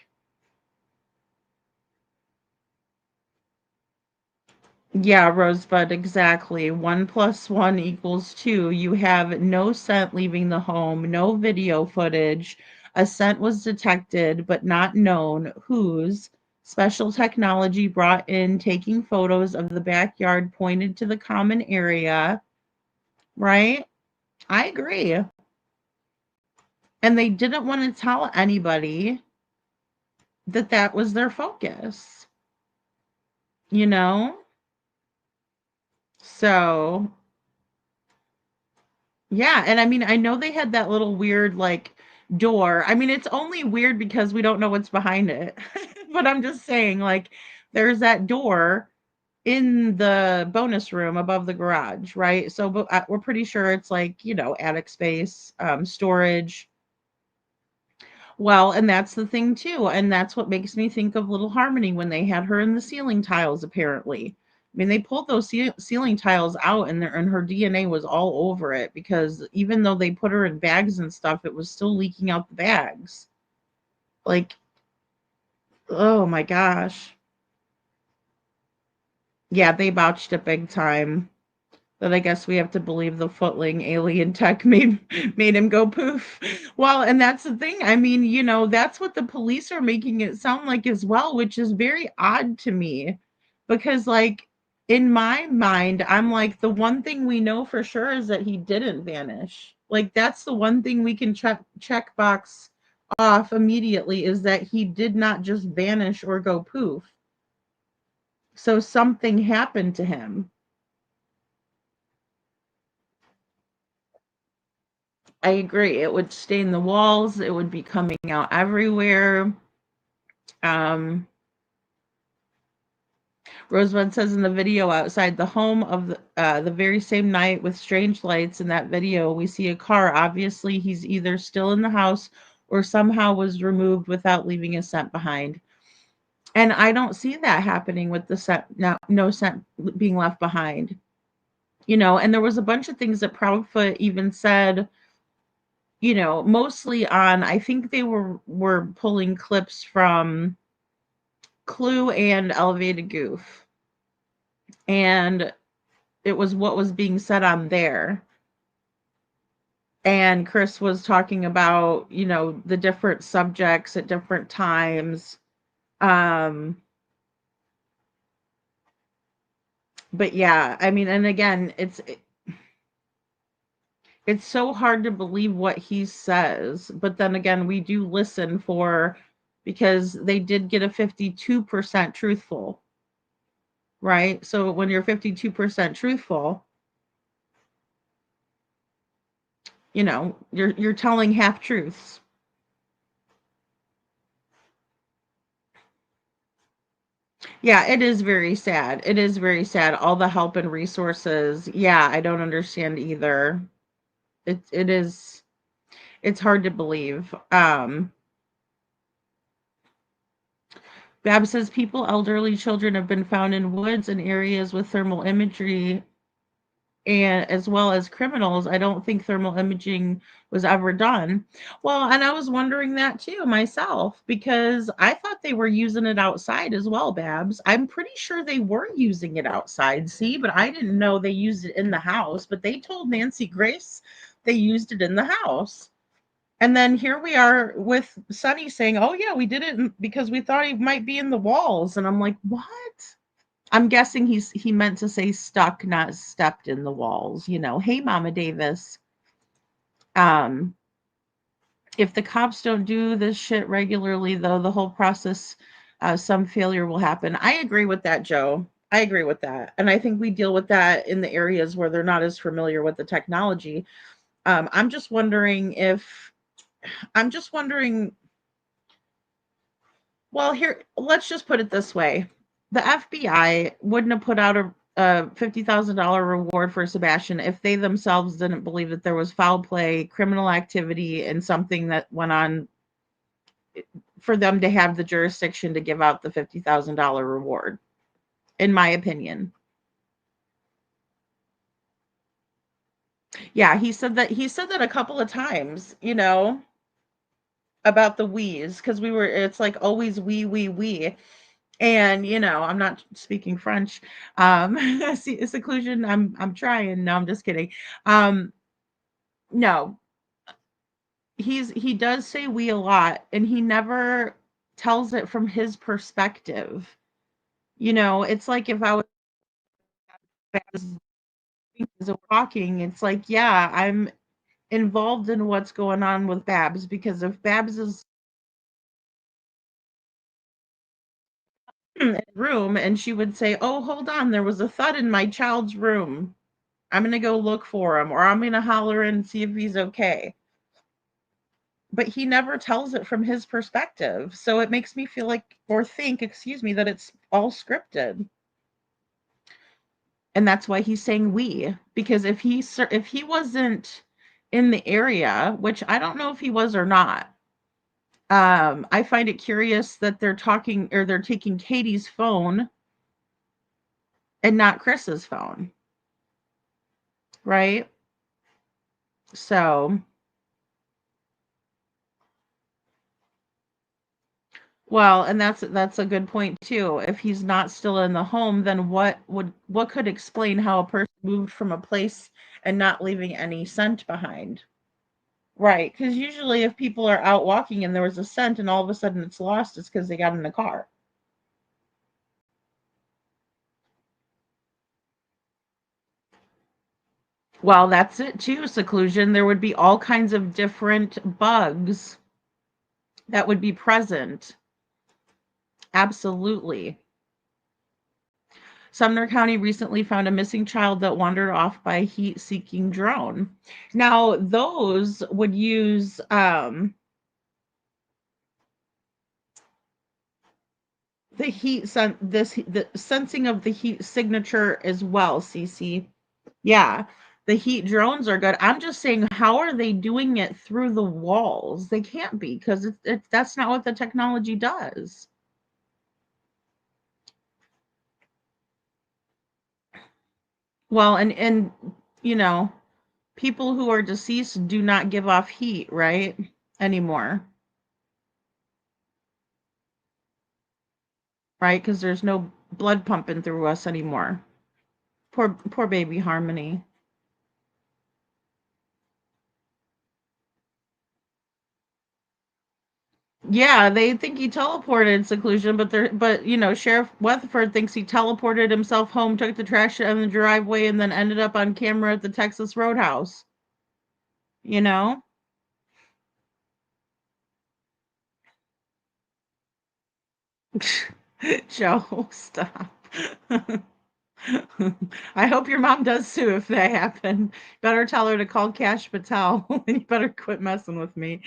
yeah, Rosebud, exactly. 1 + 1 = 2. You have no scent leaving the home, no video footage. A scent was detected, but not known whose. Special technology brought in taking photos of the backyard pointed to the common area. Right? I agree. And they didn't want to tell anybody that that was their focus, you know? So, yeah. And I mean, I know they had that little weird, like, door. I mean, it's only weird because we don't know what's behind it. But I'm just saying, like, there's that door in the bonus room above the garage, right? So we're pretty sure it's like, attic space, storage. Well, and that's the thing too, and that's what makes me think of Little Harmony when they had her in the ceiling tiles, apparently. I mean, they pulled those ceiling tiles out, and her DNA was all over it because even though they put her in bags and stuff, it was still leaking out the bags. Like, oh my gosh. Yeah, they botched it big time. But I guess we have to believe the footling alien tech made him go poof. Well, and that's the thing. I mean, that's what the police are making it sound like as well, which is very odd to me. Because, like, in my mind, I'm like, the one thing we know for sure is that he didn't vanish. Like, that's the one thing we can check box off immediately, is that he did not just vanish or go poof. So something happened to him. I agree. It would stain the walls. It would be coming out everywhere. Rosebud says in the video outside the home of the very same night with strange lights in that video, we see a car. Obviously, he's either still in the house or somehow was removed without leaving a scent behind. And I don't see that happening with the scent, no scent being left behind. And there was a bunch of things that Proudfoot even said, mostly on, I think they were pulling clips from Clue and Elevated Goof. And it was what was being said on there. And Chris was talking about, the different subjects at different times. But yeah, I mean, and again, it's so hard to believe what he says, but then again, we do listen because they did get a 52% truthful, right? So when you're 52% truthful, you're telling half truths. Yeah, it is very sad. It is very sad. All the help and resources. Yeah, I don't understand either. It's hard to believe. Bab says elderly children have been found in woods and areas with thermal imagery, and as well as criminals. I don't think thermal imaging was ever done. Well, and I was wondering that too myself, because I thought they were using it outside as well, Babs. I'm pretty sure they were using it outside, see, but I didn't know they used it in the house. But they told Nancy Grace they used it in the house. And then here we are with Sonny saying, oh yeah, we did it because we thought he might be in the walls. And I'm like, what? I'm guessing he meant to say stuck, not stepped in the walls. Hey, Mama Davis. If the cops don't do this shit regularly, though, the whole process, some failure will happen. I agree with that, Joe. I agree with that. And I think we deal with that in the areas where they're not as familiar with the technology. I'm just wondering, well, here, let's just put it this way. The FBI wouldn't have put out a $50,000 reward for Sebastian if they themselves didn't believe that there was foul play, criminal activity, and something that went on for them to have the jurisdiction to give out the $50,000 reward, in my opinion. Yeah, he said that a couple of times, about the we's, because it's like always we. And I'm not speaking French. Seclusion. I'm trying. No, I'm just kidding. No, he does say we a lot, and he never tells it from his perspective. You know, it's like if I was walking, it's like, yeah, I'm involved in what's going on with Babs, because if Babs is in the room and she would say, "Oh, hold on, there was a thud in my child's room. I'm gonna go look for him, or I'm gonna holler and see if he's okay." But he never tells it from his perspective. So it makes me feel like, or think, excuse me, that it's all scripted. And that's why he's saying we, because if he wasn't in the area, which I don't know if he was or not, I find it curious that they're talking, or they're taking Katie's phone and not Chris's phone, right? So, well, and that's a good point too. If he's not still in the home, then what could explain how a person moved from a place and not leaving any scent behind? Right, because usually if people are out walking and there was a scent and all of a sudden it's lost, it's because they got in the car. Well, that's it too, seclusion. There would be all kinds of different bugs that would be present. Absolutely. Sumner County recently found a missing child that wandered off by a heat-seeking drone. Now, those would use the sensing of the heat signature as well, CC. Yeah, the heat drones are good. I'm just saying, how are they doing it through the walls? They can't be, because that's not what the technology does. Well, and you know, people who are deceased do not give off heat, right? Anymore. Right? Because there's no blood pumping through us anymore. Poor baby Harmony. Yeah, they think he teleported, seclusion, but Sheriff Weatherford thinks he teleported himself home, took the trash out of the driveway, and then ended up on camera at the Texas Roadhouse. You know? Joe, stop. I hope your mom does too if that happened. Better tell her to call Cash Patel. And you better quit messing with me.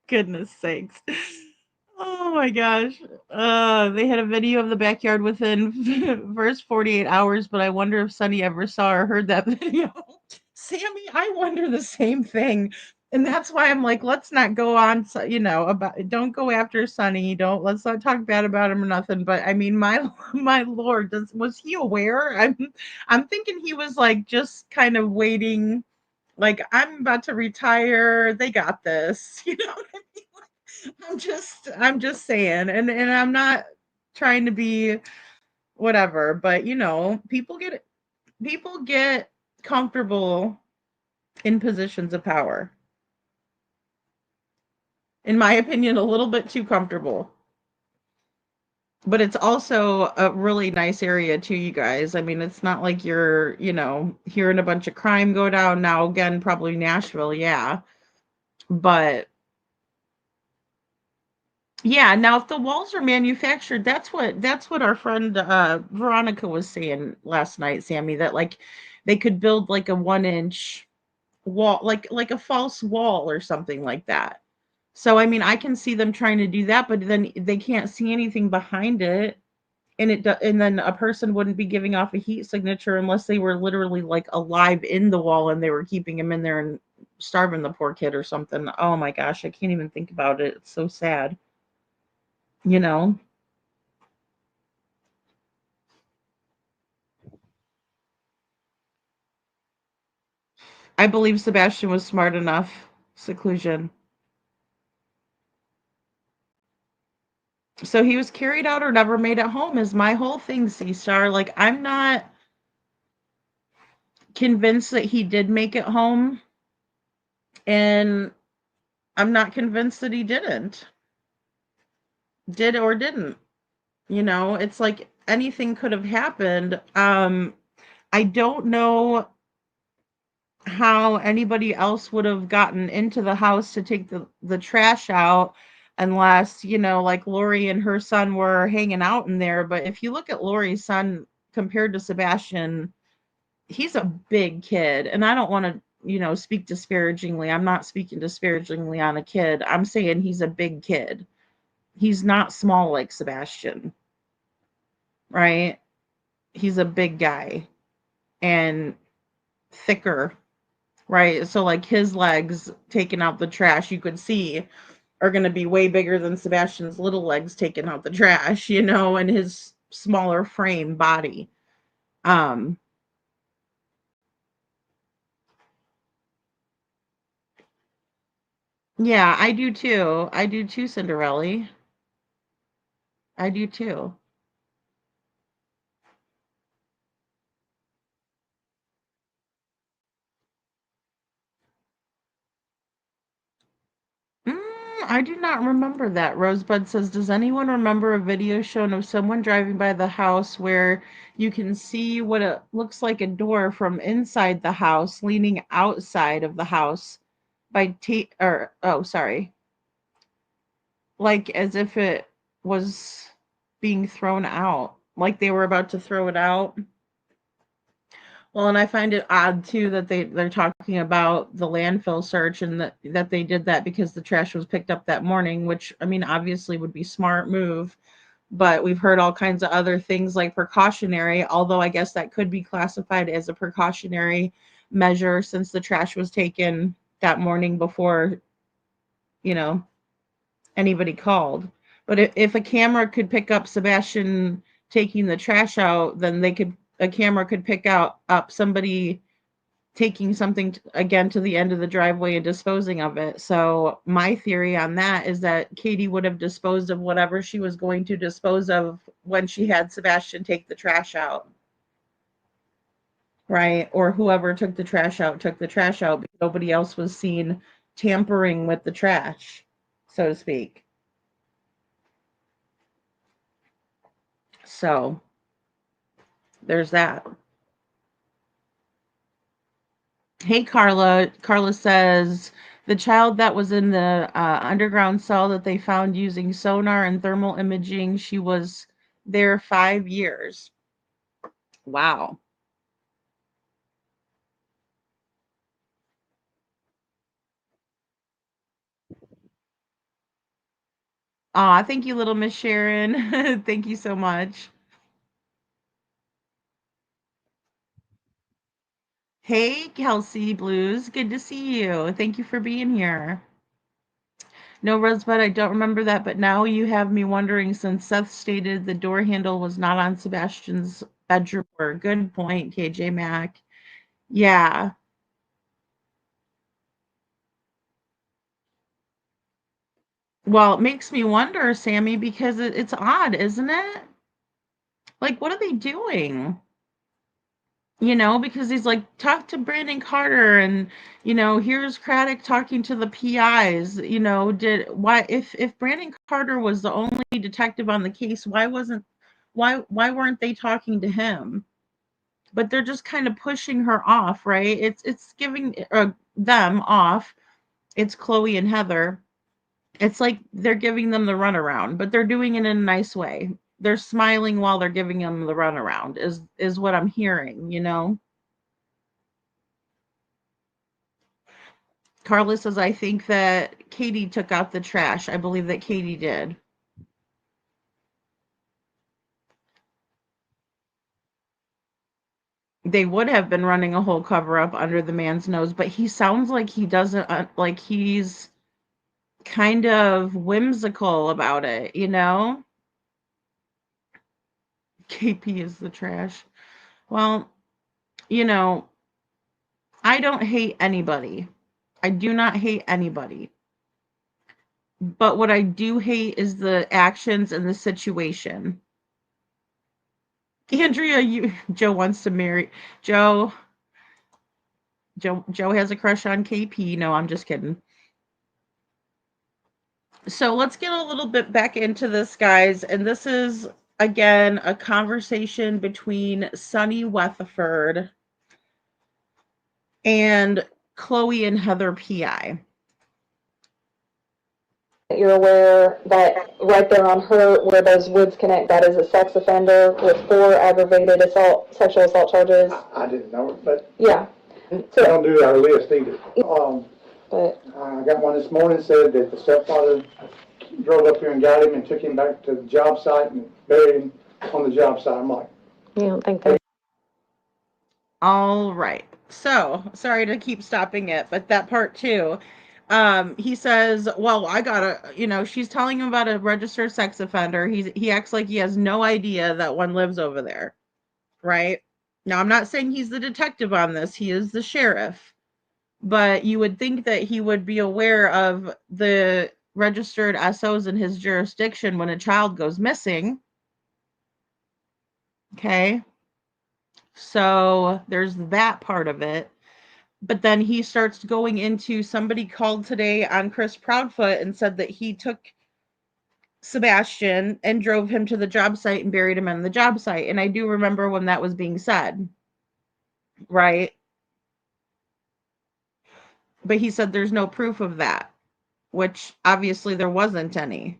Goodness sakes. Oh my gosh. They had a video of the backyard within first 48 hours, but I wonder if Sonny ever saw or heard that video. Sammy, I wonder the same thing. And that's why I'm like, let's not go on, about, don't go after Sonny. Let's not talk bad about him or nothing. But I mean, my Lord, was he aware? I'm thinking he was like just kind of waiting, like, I'm about to retire. They got this. You know what I mean? I'm just saying, and I'm not trying to be whatever, but people get comfortable in positions of power. In my opinion, a little bit too comfortable. But it's also a really nice area too, you guys. I mean, it's not like you're, hearing a bunch of crime go down now. Again, probably Nashville, yeah. But yeah, now if the walls are manufactured, that's what our friend Veronica was saying last night, Sammy, that like they could build like a 1 inch wall, like a false wall or something like that. So I mean, I can see them trying to do that, but then they can't see anything behind it, and then a person wouldn't be giving off a heat signature unless they were literally like alive in the wall and they were keeping him in there and starving the poor kid or something. Oh my gosh, I can't even think about it. It's so sad. You know? I believe Sebastian was smart enough. Seclusion. So he was carried out or never made it home is my whole thing, C-Star. Like, I'm not convinced that he did make it home. And I'm not convinced that he didn't. Did or didn't. You know, it's like anything could have happened. I don't know how anybody else would have gotten into the house to take the trash out unless, you know, like Lori and her son were hanging out in there. But if you look at Lori's son compared to Sebastian, he's a big kid. And I don't want to, you know, speak disparagingly. I'm not speaking disparagingly on a kid. I'm saying he's a big kid. He's not small like Sebastian, right? He's a big guy and thicker, right? So like his legs taking out the trash, you could see, are going to be way bigger than Sebastian's little legs taking out the trash, you know, and his smaller frame body. Yeah, I do too. I do too, Cinderella. I do too. I do not remember that. Rosebud says, does anyone remember a video shown of someone driving by the house where you can see what it looks like a door from inside the house leaning outside of the house by like as if it was being thrown out, like they were about to throw it out. Well, and I find it odd too that they're talking about the landfill search and that they did that because the trash was picked up that morning, which I mean obviously would be smart move, but we've heard all kinds of other things like precautionary, although I guess that could be classified as a precautionary measure since the trash was taken that morning before, you know, anybody called. But if a camera could pick up Sebastian taking the trash out, then a camera could pick up somebody taking something again to the end of the driveway and disposing of it. So my theory on that is that Katie would have disposed of whatever she was going to dispose of when she had Sebastian take the trash out. Right? Or whoever took the trash out took the trash out because nobody else was seen tampering with the trash, so to speak. So there's that. Hey, Carla. Carla says the child that was in the underground cell that they found using sonar and thermal imaging, she was there 5 years. Wow. Aw, thank you, little Miss Sharon. Thank you so much. Hey, Kelsey Blues. Good to see you. Thank you for being here. No, Rosebud, I don't remember that, but now you have me wondering since Seth stated the door handle was not on Sebastian's bedroom door. Good point, KJ Mac. Yeah. Well, it makes me wonder, Sammy, because it's odd, isn't it? Like, what are they doing? You know, because he's like, talk to Brandon Carter, and you know, here's Craddock talking to the PIs. You know, if Brandon Carter was the only detective on the case, why weren't they talking to him? But they're just kind of pushing her off, right? It's giving them off. It's Chloe and Heather. It's like they're giving them the runaround, but they're doing it in a nice way. They're smiling while they're giving them the runaround is what I'm hearing, you know? Carla says, I think that Katie took out the trash. I believe that Katie did. They would have been running a whole cover up under the man's nose, but he sounds like he doesn't, like he's kind of whimsical about it, you know? KP is the trash. Well, you know, I don't hate anybody. I do not hate anybody. But what I do hate is the actions and the situation. Andrea, Joe wants to marry Joe. Joe has a crush on KP. No, I'm just kidding. So let's get a little bit back into this, guys. And this is, again, a conversation between Sonny Weatherford and Chloe and Heather PI. You're aware that right there on her, where those woods connect, that is a sex offender with 4 aggravated sexual assault charges. I didn't know it, but Yeah. I don't do our list either. But I got one this morning, said that the stepfather drove up here and got him and took him back to the job site and buried him on the job site. I'm like, You don't think that? All right. So, sorry to keep stopping it, but that part too. He says, well, I gotta, she's telling him about a registered sex offender. He acts like he has no idea that one lives over there. Right? Now, I'm not saying he's the detective on this. He is the sheriff. But you would think that he would be aware of the registered SOs in his jurisdiction when a child goes missing. Okay. So there's that part of it. But then he starts going into, somebody called today on Chris Proudfoot and said that he took Sebastian and drove him to the job site and buried him on the job site. And I do remember when that was being said. Right? But he said there's no proof of that, which obviously there wasn't any.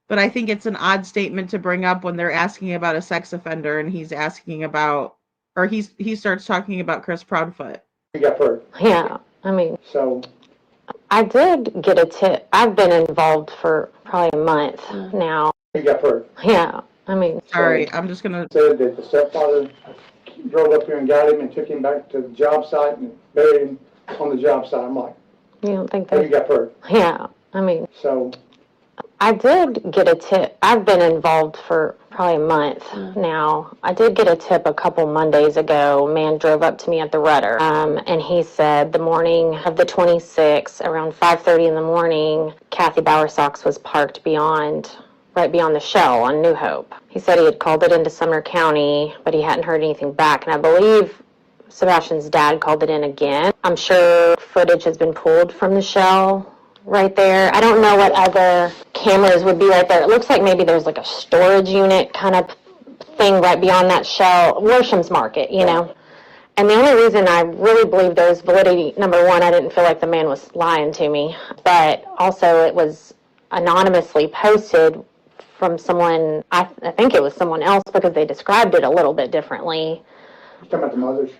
But I think it's an odd statement to bring up when they're asking about a sex offender and he's asking about, or he starts talking about Chris Proudfoot. you got hurt. Yeah, I mean, So I did get a tip. I've been involved for probably a month now. you got hurt. Yeah, I mean, Sorry, I'm just going to. Said that the stepfather drove up here and got him and took him back to the job site and buried him on the job site. I'm like, you don't think you that? got hurt. Yeah, I mean, So I did get a tip. I've been involved for probably a month now. I did get a tip a couple Mondays ago. A man drove up to me at the Rudder, and he said the morning of the 26th, around 5:30 in the morning, Kathy Bowersox was parked right beyond the Shell on New Hope. He said he had called it into Sumner County, but he hadn't heard anything back, and I believe Sebastian's dad called it in again. I'm sure footage has been pulled from the Shell right there. I don't know what other cameras would be right there. It looks like maybe there's like a storage unit kind of thing right beyond that Shell, Worsham's Market, you know. And the only reason I really believe there's validity, number one, I didn't feel like the man was lying to me, but also it was anonymously posted from someone, I think it was someone else because they described it a little bit differently. you talking about the mothers?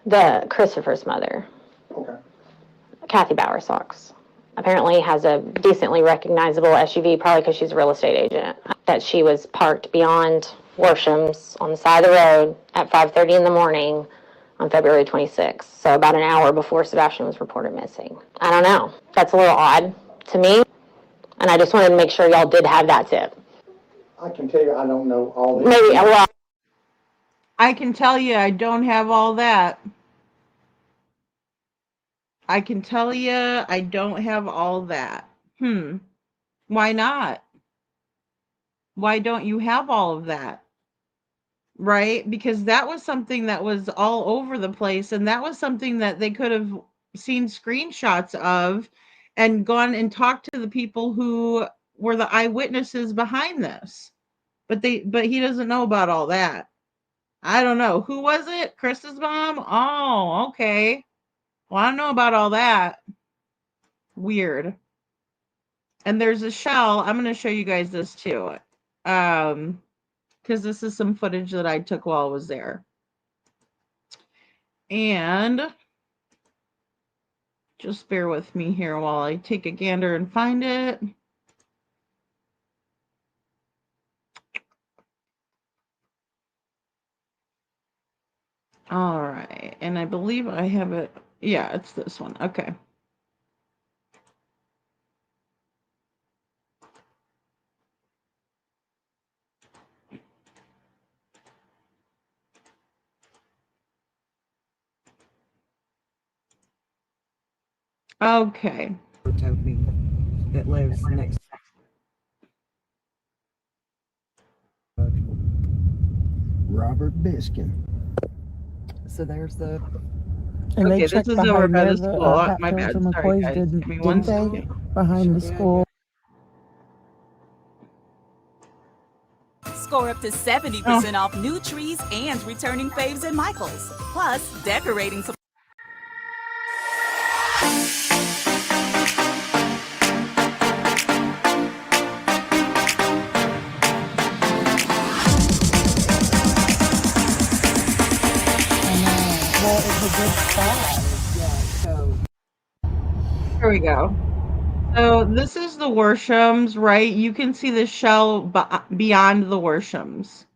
The Christopher's mother, Okay. Kathy Bowersox, apparently has a decently recognizable SUV, probably because she's a real estate agent, that she was parked beyond Worsham's on the side of the road at 5:30 in the morning on February 26th, so about an hour before Sebastian was reported missing. I don't know. That's a little odd to me, and I just wanted to make sure y'all did have that tip. I can tell you I don't know all this. Maybe, well, I can tell you I don't have all that. I can tell you I don't have all that. Why not? Why don't you have all of that? Right? Because that was something that was all over the place, and that was something that they could have seen screenshots of and gone and talked to the people who were the eyewitnesses behind this. But he doesn't know about all that. I don't know. Who was it? Chris's mom? Oh, okay. Well, I don't know about all that. Weird. And there's a Shell. I'm going to show you guys this too. Because this is some footage that I took while I was there. And just bear with me here while I take a gander and find it. All right. And I believe I have it. Yeah, it's this one. Okay. Okay. Toby that lives next. Robert Biskin. So there's the. And okay, this is over by the school. My bad. Sorry, guys. Give me one second. second. Behind the school. Score up to 70% off new trees and returning faves at Michael's. Plus, decorating supplies. Well, it's a good spot. Yeah, so. Here we go. So this is the Worshams, right? You can see the shell beyond the Worshams,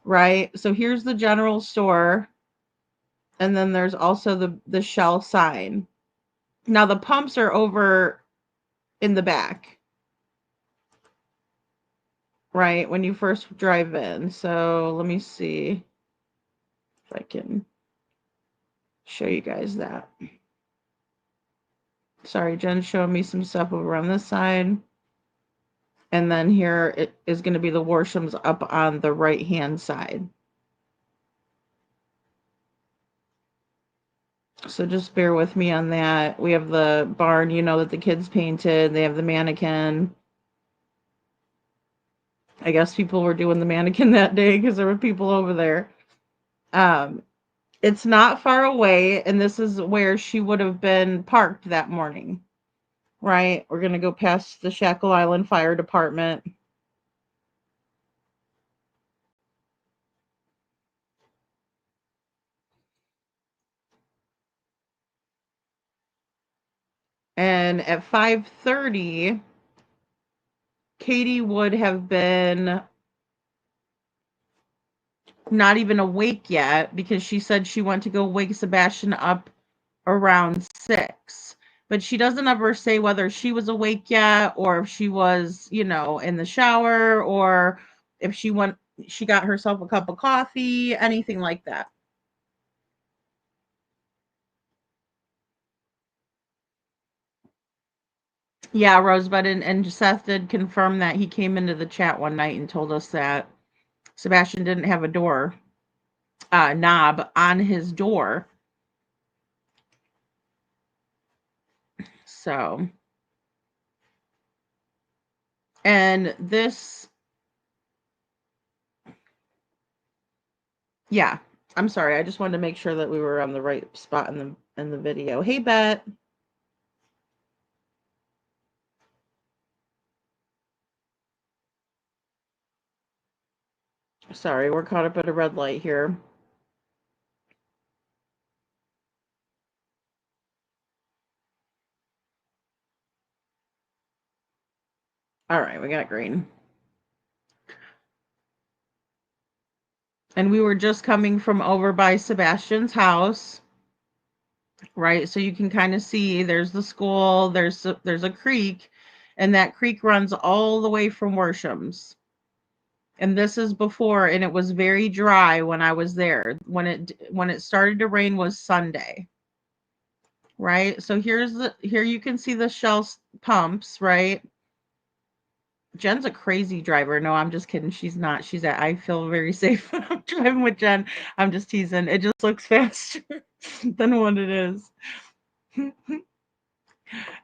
right? So here's the general store, and then there's also the shell sign. Now the pumps are over in the back, right? When you first drive in. So let me see if I can show you guys that. Sorry, Jen's showing me some stuff over on this side. And then here it is going to be the Worshams up on the right-hand side. So just bear with me on that. We have the barn, you know, that the kids painted. They have the mannequin. I guess people were doing the mannequin that day because there were people over there. It's not far away, and this is where she would have been parked that morning, right? We're going to go past the Shackle Island Fire Department. And at 5:30, Katie would have been not even awake yet because she said she went to go wake Sebastian up around 6. But she doesn't ever say whether she was awake yet or if she was, you know, in the shower or if she got herself a cup of coffee, anything like that. Yeah, Rosebud and Seth did confirm that. He came into the chat one night and told us that Sebastian didn't have a door knob on his door. So, and this, yeah, I'm sorry. I just wanted to make sure that we were on the right spot in the video. Hey, Bet. Sorry, we're caught up at a red light here. All right, we got green. And we were just coming from over by Sebastian's house, right? So you can kind of see there's the school, there's a creek, and that creek runs all the way from Worshams. And this is before, and it was very dry when I was there. When it started to rain was Sunday. Right? So here you can see the Shell pumps, right? Jen's a crazy driver. No, I'm just kidding. She's not. I feel very safe when I'm driving with Jen. I'm just teasing. It just looks faster than what it is.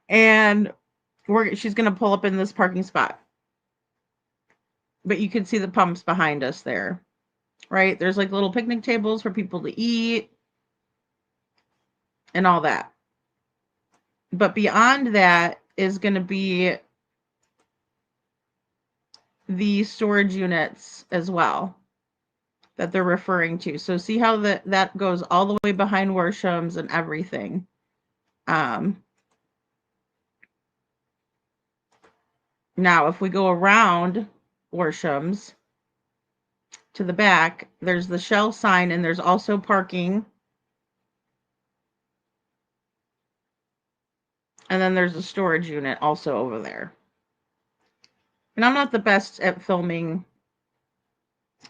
And she's going to pull up in this parking spot. But you can see the pumps behind us there, right? There's like little picnic tables for people to eat and all that. But beyond that is going to be the storage units as well that they're referring to. So see how that goes all the way behind Worshams and everything. Now, if we go around Worshams to the back, there's the Shell sign and there's also parking. And then there's a storage unit also over there. And I'm not the best at filming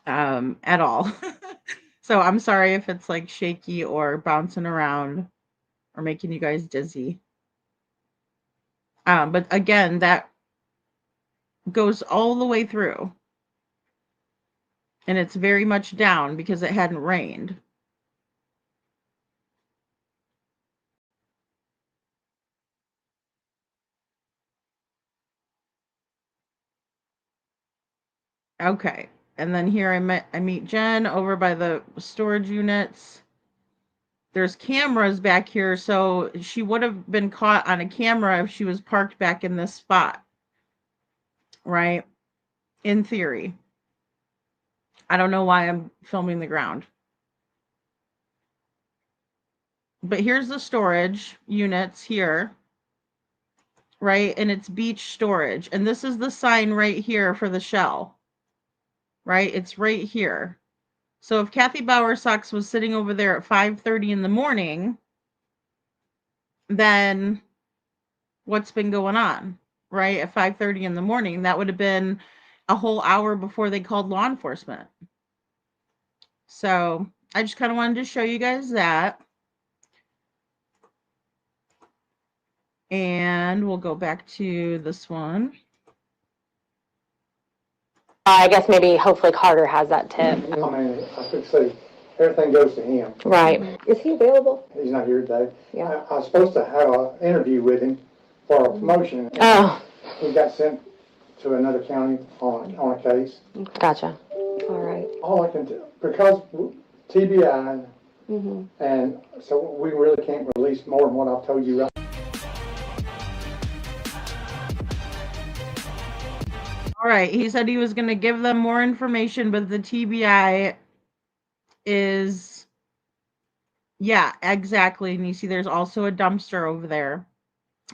at all. So I'm sorry if it's like shaky or bouncing around or making you guys dizzy. But again, that goes all the way through. And it's very much down because it hadn't rained. Okay. And then here I meet Jen over by the storage units. There's cameras back here, so she would have been caught on a camera if she was parked back in this spot, right? In theory. I don't know why I'm filming the ground. But here's the storage units here, right? And it's beach storage. And this is the sign right here for the shell, right? It's right here. So if Kathy Bowersox was sitting over there at 5:30 in the morning, then what's been going on, right? At 5:30 in the morning, that would have been a whole hour before they called law enforcement. So I just kind of wanted to show you guys that. And we'll go back to this one. I guess maybe hopefully Carter has that tip. I mean, I could say everything goes to him. Right. Is he available? He's not here today. Yeah. I was supposed to have an interview with him for a promotion. Oh. He got sent to another county on a case. Gotcha. All right. All I can do, because TBI, and so we really can't release more than what I've told you right. All right, he said he was going to give them more information, but the TBI is, yeah, exactly. And you see there's also a dumpster over there.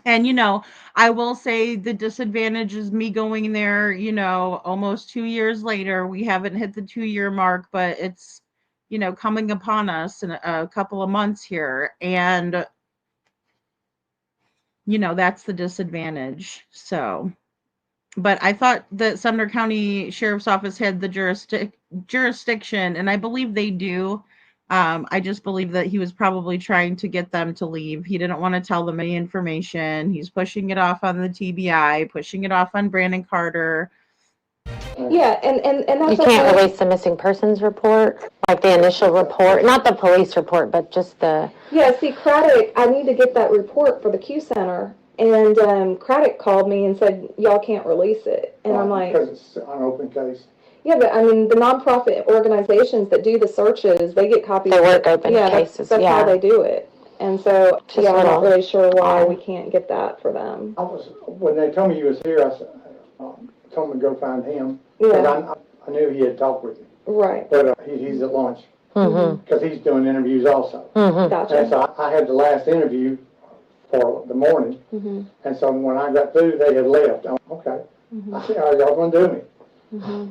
And, you know, I will say the disadvantage is me going there, you know, almost 2 years later. We haven't hit the 2-year mark, but it's, you know, coming upon us in a couple of months here. And, you know, that's the disadvantage. So, but I thought that Sumner County Sheriff's Office had the jurisdiction, and I believe they do. I just believe that he was probably trying to get them to leave. He didn't want to tell them any information. He's pushing it off on the TBI, pushing it off on Brandon Carter. Yeah, and that's You can't release the missing persons report, like the initial report, not the police report, but just the. Yeah, see, Craddock, I need to get that report for the Q Center. And Craddock called me and said, y'all can't release it. And I'm like, because it's an open case. yeah, but I mean, the nonprofit organizations that do the searches, they get copies. They work open That's cases, yeah. how they do it. And so, Just yeah, I'm not little. really sure why we can't get that for them. When they told me you was here, I said, told me to go find him. Yeah. I knew he had talked with you. Right. But he's at lunch. Because he's doing interviews also. Gotcha. And so I had the last interview for the morning. And so when I got through, they had left. Okay. I said, are y'all going to do me?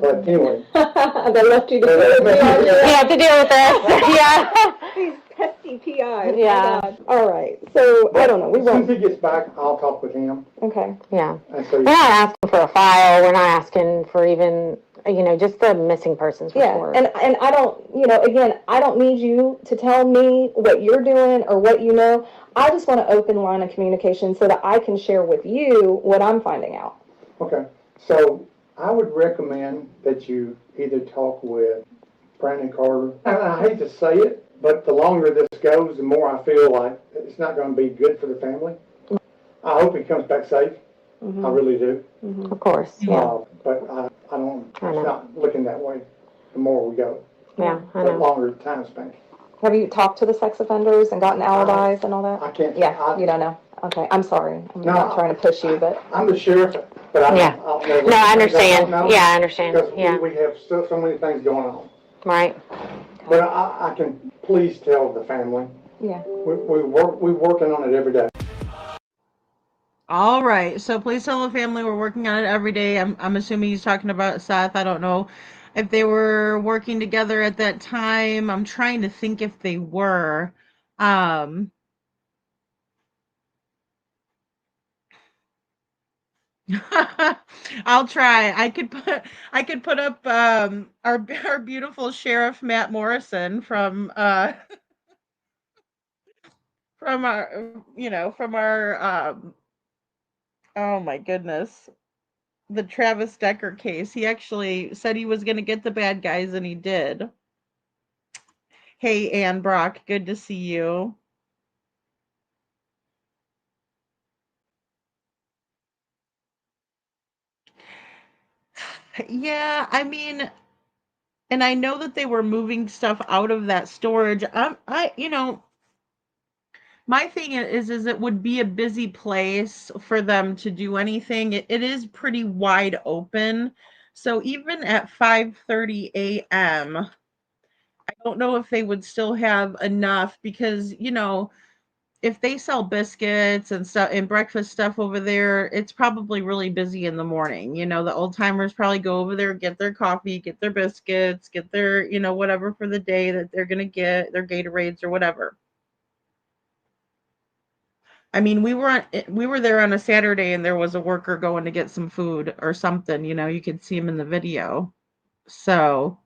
But anyway. They left you to deal with me. You have to deal with this. Yeah. These pesky PIs. Yeah. Oh, God. All right. So, I don't know. We As soon won't. as he gets back, I'll talk with him. Okay. Yeah. And so We're not asking for a file. We're not asking for even, you know, just the missing persons report. Yeah, and I don't, you know, again, I don't need you to tell me what you're doing or what you know. I just want an open line of communication so that I can share with you what I'm finding out. Okay. So I would recommend that you either talk with Brandon Carter. And I hate to say it, but the longer this goes, the more I feel like it's not going to be good for the family. I hope he comes back safe. I really do. Of course, yeah. But I don't, it's not looking that way the more we go. Yeah, I The know. longer time span. Have you talked to the sex offenders and gotten alibis and all that? I can't. Yeah, you don't know. Okay, I'm sorry. I'm not trying to push you, but. I'm the sheriff, but I Yeah. I'll never. No, I understand. know Yeah, I understand. Because Yeah. we have so many things going on. Right. But I can please tell the family. Yeah. We're working on it every day. All right. So please tell the family we're working on it every day. I'm assuming he's talking about Seth. I don't know if they were working together at that time. I'm trying to think if they were. I'll try. I could put up our beautiful Sheriff Matt Morrison from from our from our oh my goodness, the Travis Decker case. He actually said he was going to get the bad guys, and he did. Hey, Ann Brock, good to see you. Yeah, I mean, And I know that they were moving stuff out of that storage. My thing is it would be a busy place for them to do anything. It is pretty wide open. So even at 5:30 a.m., I don't know if they would still have enough because, if they sell biscuits and stuff and breakfast stuff over there, it's probably really busy in the morning. The old timers probably go over there, get their coffee, get their biscuits, get their, whatever for the day that they're going to get, their Gatorades or whatever. I mean, we were there on a Saturday and there was a worker going to get some food or something, you could see him in the video. So,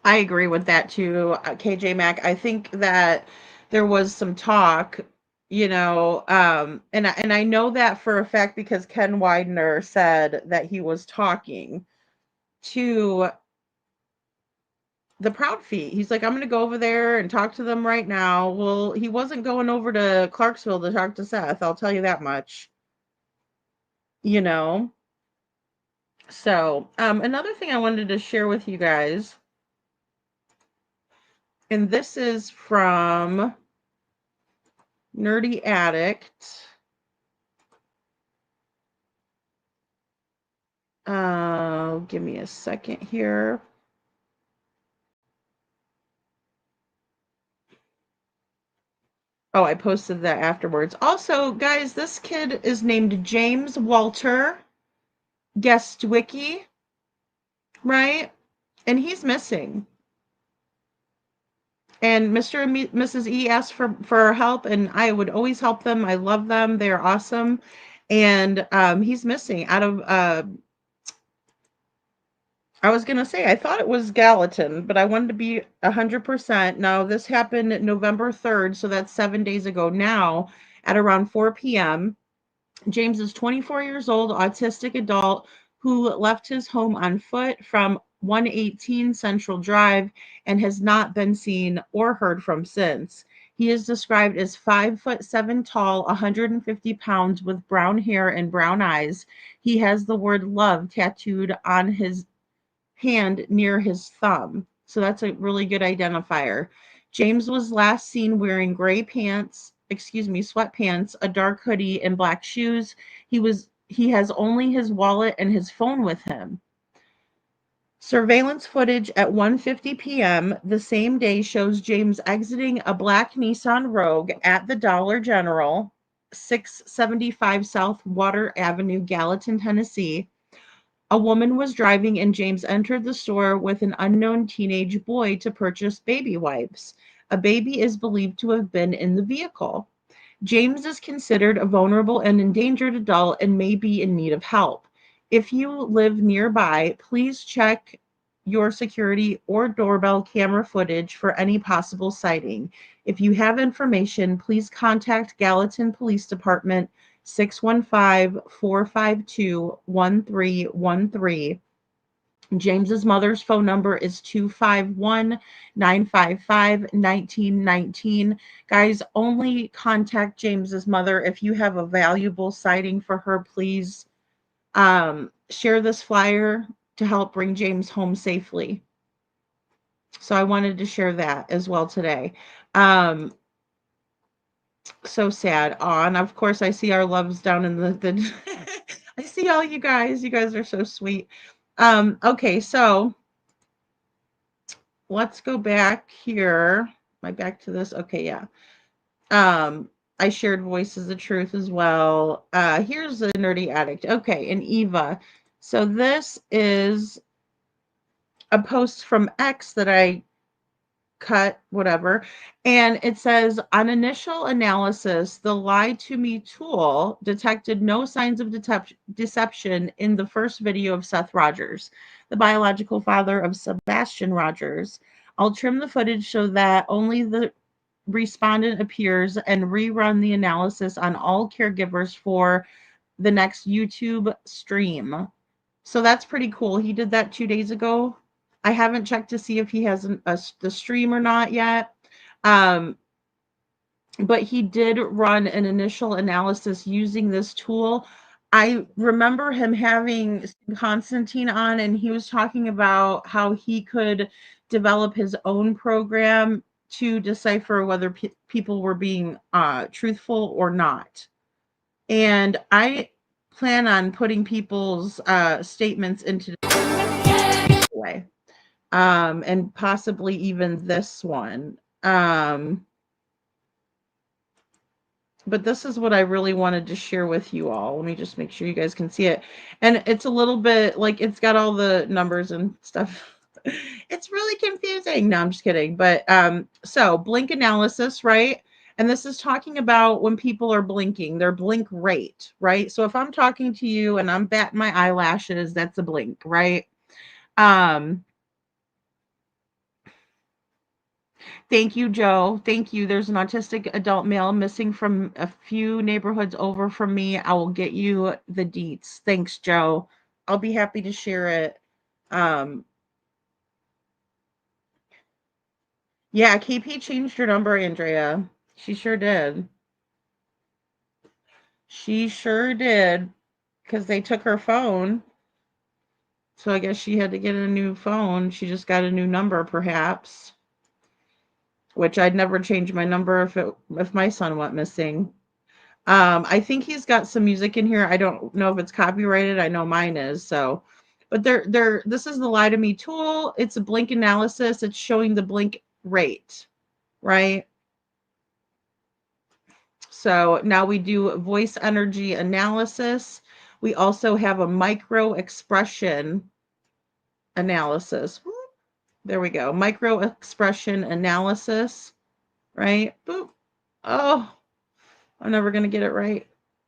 I agree with that too, KJ Mac. I think that there was some talk, and I know that for a fact because Ken Widener said that he was talking to the Proud Feet. He's like, I'm going to go over there and talk to them right now. Well, he wasn't going over to Clarksville to talk to Seth. I'll tell you that much, you know? So, another thing I wanted to share with you guys, and this is from Nerdy Addict. Give me a second here. Oh, I posted that afterwards. Also, guys, this kid is named James Walter Guestwicki, right? And he's missing. And Mr. and Mrs. E asked for help, and I would always help them. I love them. They're awesome. And he's missing out of, I was going to say, I thought it was Gallatin, but I wanted to be 100%. Now, this happened November 3rd, so that's 7 days ago now at around 4 p.m. James is 24 years old, autistic adult who left his home on foot from 118 Central Drive and has not been seen or heard from since. He is described as 5'7" tall, 150 pounds with brown hair and brown eyes. He has the word love tattooed on his hand near his thumb. So that's a really good identifier. James was last seen wearing sweatpants, a dark hoodie, and black shoes. He has only his wallet and his phone with him. Surveillance footage at 1:50 p.m. the same day shows James exiting a black Nissan Rogue at the Dollar General, 675 South Water Avenue, Gallatin, Tennessee. A woman was driving and James entered the store with an unknown teenage boy to purchase baby wipes. A baby is believed to have been in the vehicle. James is considered a vulnerable and endangered adult and may be in need of help. If you live nearby, please check your security or doorbell camera footage for any possible sighting. If you have information, please contact Gallatin Police Department 615-452-1313. James's mother's phone number is 251-955-1919. Guys, only contact James's mother if you have a valuable sighting for her. Please share this flyer to help bring James home safely. So I wanted to share that as well today. So sad. And of course I see our loves down in the I see all you guys. You guys are so sweet. Okay, so let's go back here. Am I back to this? Okay, yeah. I shared Voices of Truth as well. Here's the Nerdy Addict. Okay, and Eva. So this is a post from X that I cut, whatever, and it says, on initial analysis, the Lie to Me tool detected no signs of deception in the first video of Seth Rogers, the biological father of Sebastian Rogers. I'll trim the footage so that only the respondent appears and rerun the analysis on all caregivers for the next YouTube stream. So that's pretty cool. He did that 2 days ago. I haven't checked to see if he has the stream or not yet. But he did run an initial analysis using this tool. I remember him having Constantine on, and he was talking about how he could develop his own program to decipher whether people were being truthful or not. And I plan on putting people's statements into the way, and possibly even this one. But this is what I really wanted to share with you all. Let me just make sure you guys can see it. And it's a little bit like it's got all the numbers and stuff. It's really confusing. No, I'm just kidding. But so blink analysis, right? And this is talking about when people are blinking, their blink rate, right? So if I'm talking to you and I'm batting my eyelashes, that's a blink, right? Thank you, Joe. Thank you. There's an autistic adult male missing from a few neighborhoods over from me. I will get you the deets. Thanks, Joe. I'll be happy to share it. Yeah, KP changed her number, Andrea. She sure did. She sure did, because they took her phone. So I guess she had to get a new phone. She just got a new number, perhaps. Which I'd never change my number if my son went missing. I think he's got some music in here. I don't know if it's copyrighted. I know mine is. So, but this is the Lie to Me tool. It's a blink analysis. It's showing the blink rate, right? So now we do voice energy analysis. We also have a micro expression analysis. There we go. Micro expression analysis, right? Boop. Oh, I'm never going to get it right.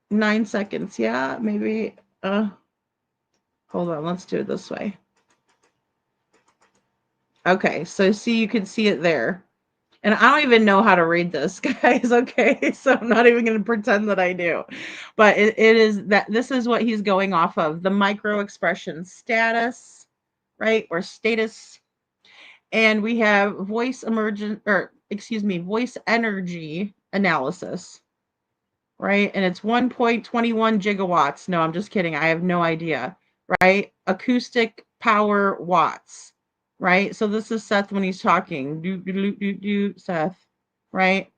9 seconds. Yeah, maybe. Hold on. Let's do it this way. Okay. So see, you can see it there. And I don't even know how to read this, guys. Okay. So I'm not even going to pretend that I do. But it is that this is what he's going off of. The micro expression status, right? Or status. And we have voice energy analysis. Right? And it's 1.21 gigawatts. No, I'm just kidding. I have no idea. Right? Acoustic power watts. Right? So this is Seth when he's talking. Seth. Right?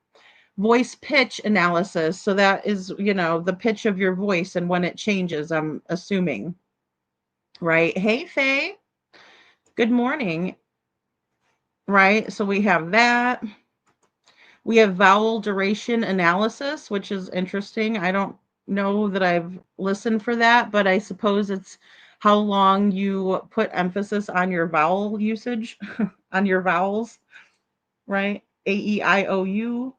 Voice pitch analysis. So that is, the pitch of your voice and when it changes, I'm assuming. Right? Hey, Faye. Good morning. Right? So we have that. We have vowel duration analysis, which is interesting. I don't know that I've listened for that, but I suppose it's how long you put emphasis on your vowel usage, on your vowels, right? A-E-I-O-U.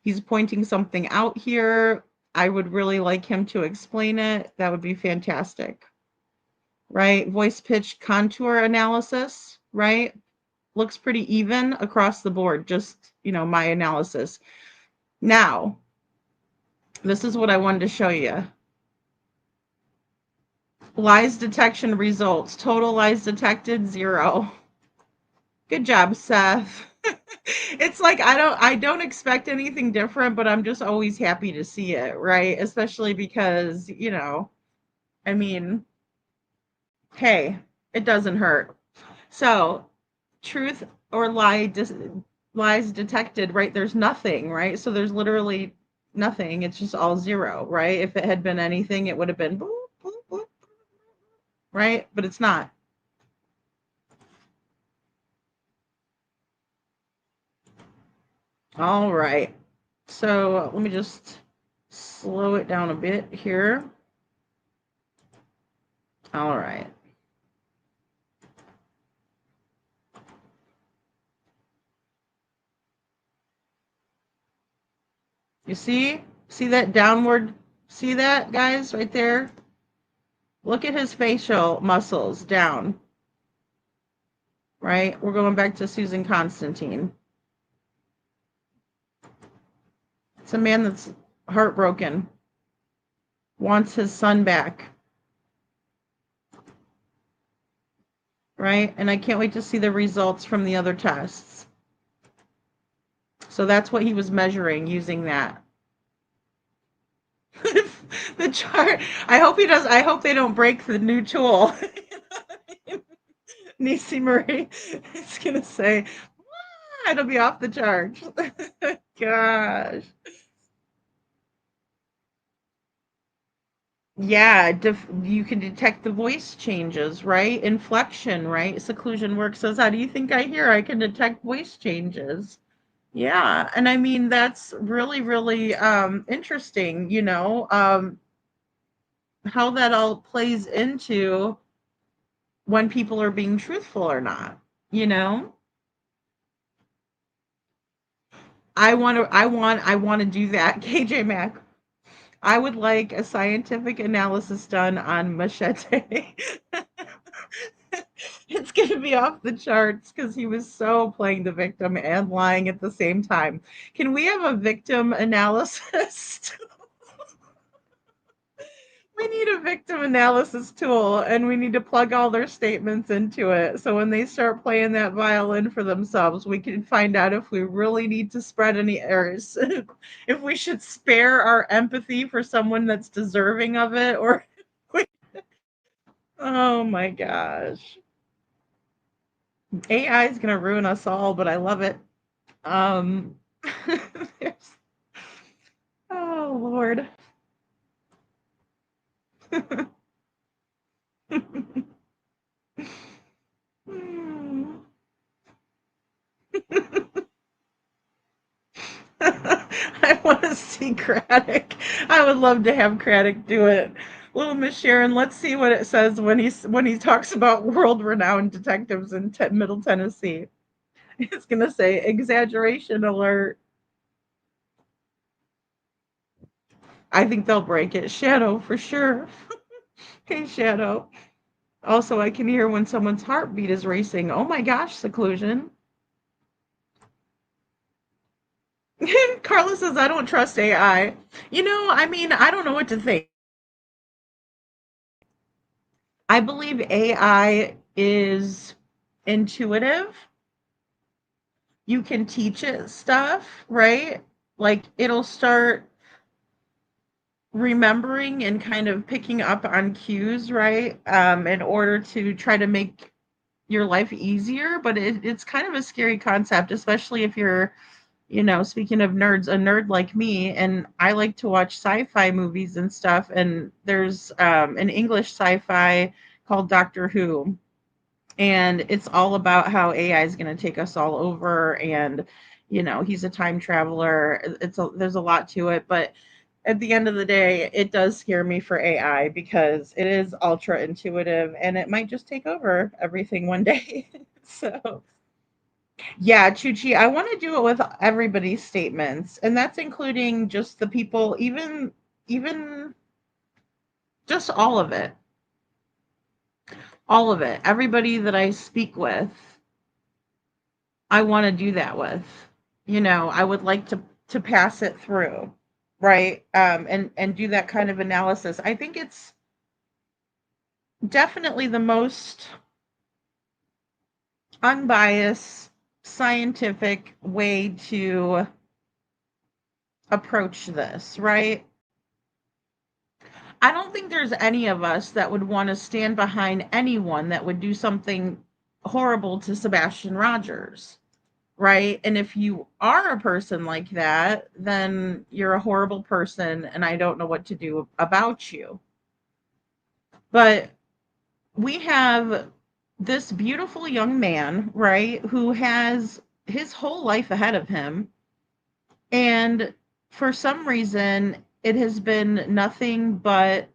He's pointing something out here. I would really like him to explain it. That would be fantastic, right? Voice pitch contour analysis, right? Looks pretty even across the board, just, my analysis. Now, this is what I wanted to show you. Lies detection results. Total lies detected, 0. Good job, Seth. It's like I don't expect anything different, but I'm just always happy to see it, right? Especially because, I mean, hey, it doesn't hurt. So, truth or lies detected, right? There's nothing, right? So there's literally nothing. It's just all 0, right? If it had been anything, it would have been boop, boop, boop, right? But it's not. All right. So let me just slow it down a bit here. All right. You see? See that downward? See that, guys, right there? Look at his facial muscles down. Right? We're going back to Susan Constantine. It's a man that's heartbroken, wants his son back. Right? And I can't wait to see the results from the other tests. So that's what he was measuring using that. The chart. I hope he does. I hope they don't break the new tool. Nisi Marie is gonna say, "Ah," it'll be off the charts. Gosh. Yeah, you can detect the voice changes, right? Inflection, right? Seclusion work says, how do you think I hear? I can detect voice changes. Yeah, and I mean that's really, really interesting, how that all plays into when people are being truthful or not, you know? I want to do that, KJ Mac. I would like a scientific analysis done on Machete. It's going to be off the charts because he was so playing the victim and lying at the same time. Can we have a victim analysis? We need a victim analysis tool and we need to plug all their statements into it. So when they start playing that violin for themselves, we can find out if we really need to spread any errors, if we should spare our empathy for someone that's deserving of it, or oh my gosh. AI is going to ruin us all, but I love it. Um, oh Lord. I want to see Craddock. I would love to have Craddock do it. Little Miss Sharon, let's see what it says when he talks about world-renowned detectives in Middle Tennessee. It's gonna say exaggeration alert. I think they'll break it. Shadow for sure. Hey Shadow. Also, I can hear when someone's heartbeat is racing. Oh my gosh, seclusion. Carla says I don't trust AI. I mean, I don't know what to think. I believe AI is intuitive. You can teach it stuff, right? Like it'll start remembering and kind of picking up on cues, right? In order to try to make your life easier. But it's kind of a scary concept, especially if you're, speaking of nerds, a nerd like me, and I like to watch sci-fi movies and stuff. And there's an English sci-fi called Doctor Who, and it's all about how AI is going to take us all over, and he's a time traveler. There's a lot to it, but at the end of the day, it does scare me for AI because it is ultra intuitive and it might just take over everything one day. So yeah, Chuchi, I want to do it with everybody's statements, and that's including just the people, even just all of it. All of it. Everybody that I speak with, I want to do that with. I would like to pass it through, right? And do that kind of analysis. I think it's definitely the most unbiased, scientific way to approach this, right? I don't think there's any of us that would want to stand behind anyone that would do something horrible to Sebastian Rogers, right? And if you are a person like that, then you're a horrible person and I don't know what to do about you. But we have this beautiful young man, right, who has his whole life ahead of him. And for some reason, it has been nothing but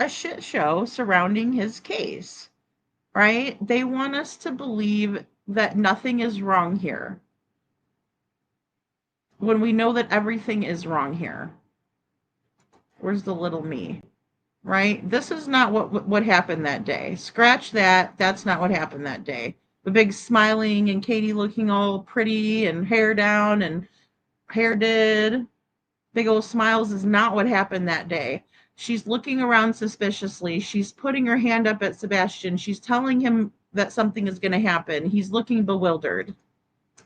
a shit show surrounding his case, right? They want us to believe that nothing is wrong here when we know that everything is wrong here. Where's the little me? Right? This is not what happened that day. Scratch that. That's not what happened that day. The big smiling and Katie looking all pretty and hair down and hair did. Big old smiles is not what happened that day. She's looking around suspiciously. She's putting her hand up at Sebastian. She's telling him that something is going to happen. He's looking bewildered.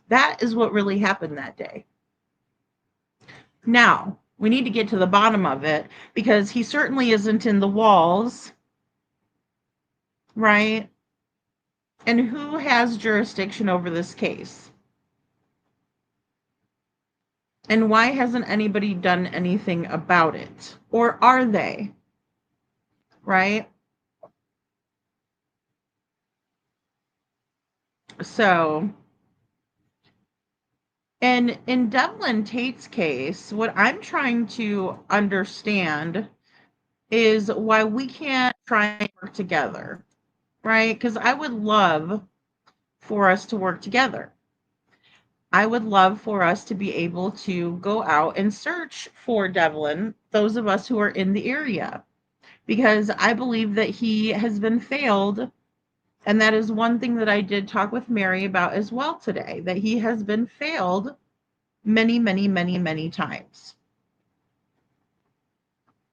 That is what really happened that day. Now, We need to get to the bottom of it, because he certainly isn't in the walls, right? And who has jurisdiction over this case? And why hasn't anybody done anything about it? Or are they? Right? So, and in Devlin Tate's case, what I'm trying to understand is why we can't try and work together, right? Because I would love for us to work together. I would love for us to be able to go out and search for Devlin, those of us who are in the area, because I believe that he has been failed. And that is one thing that I did talk with Mary about as well today, that he has been failed many, many, many, many times.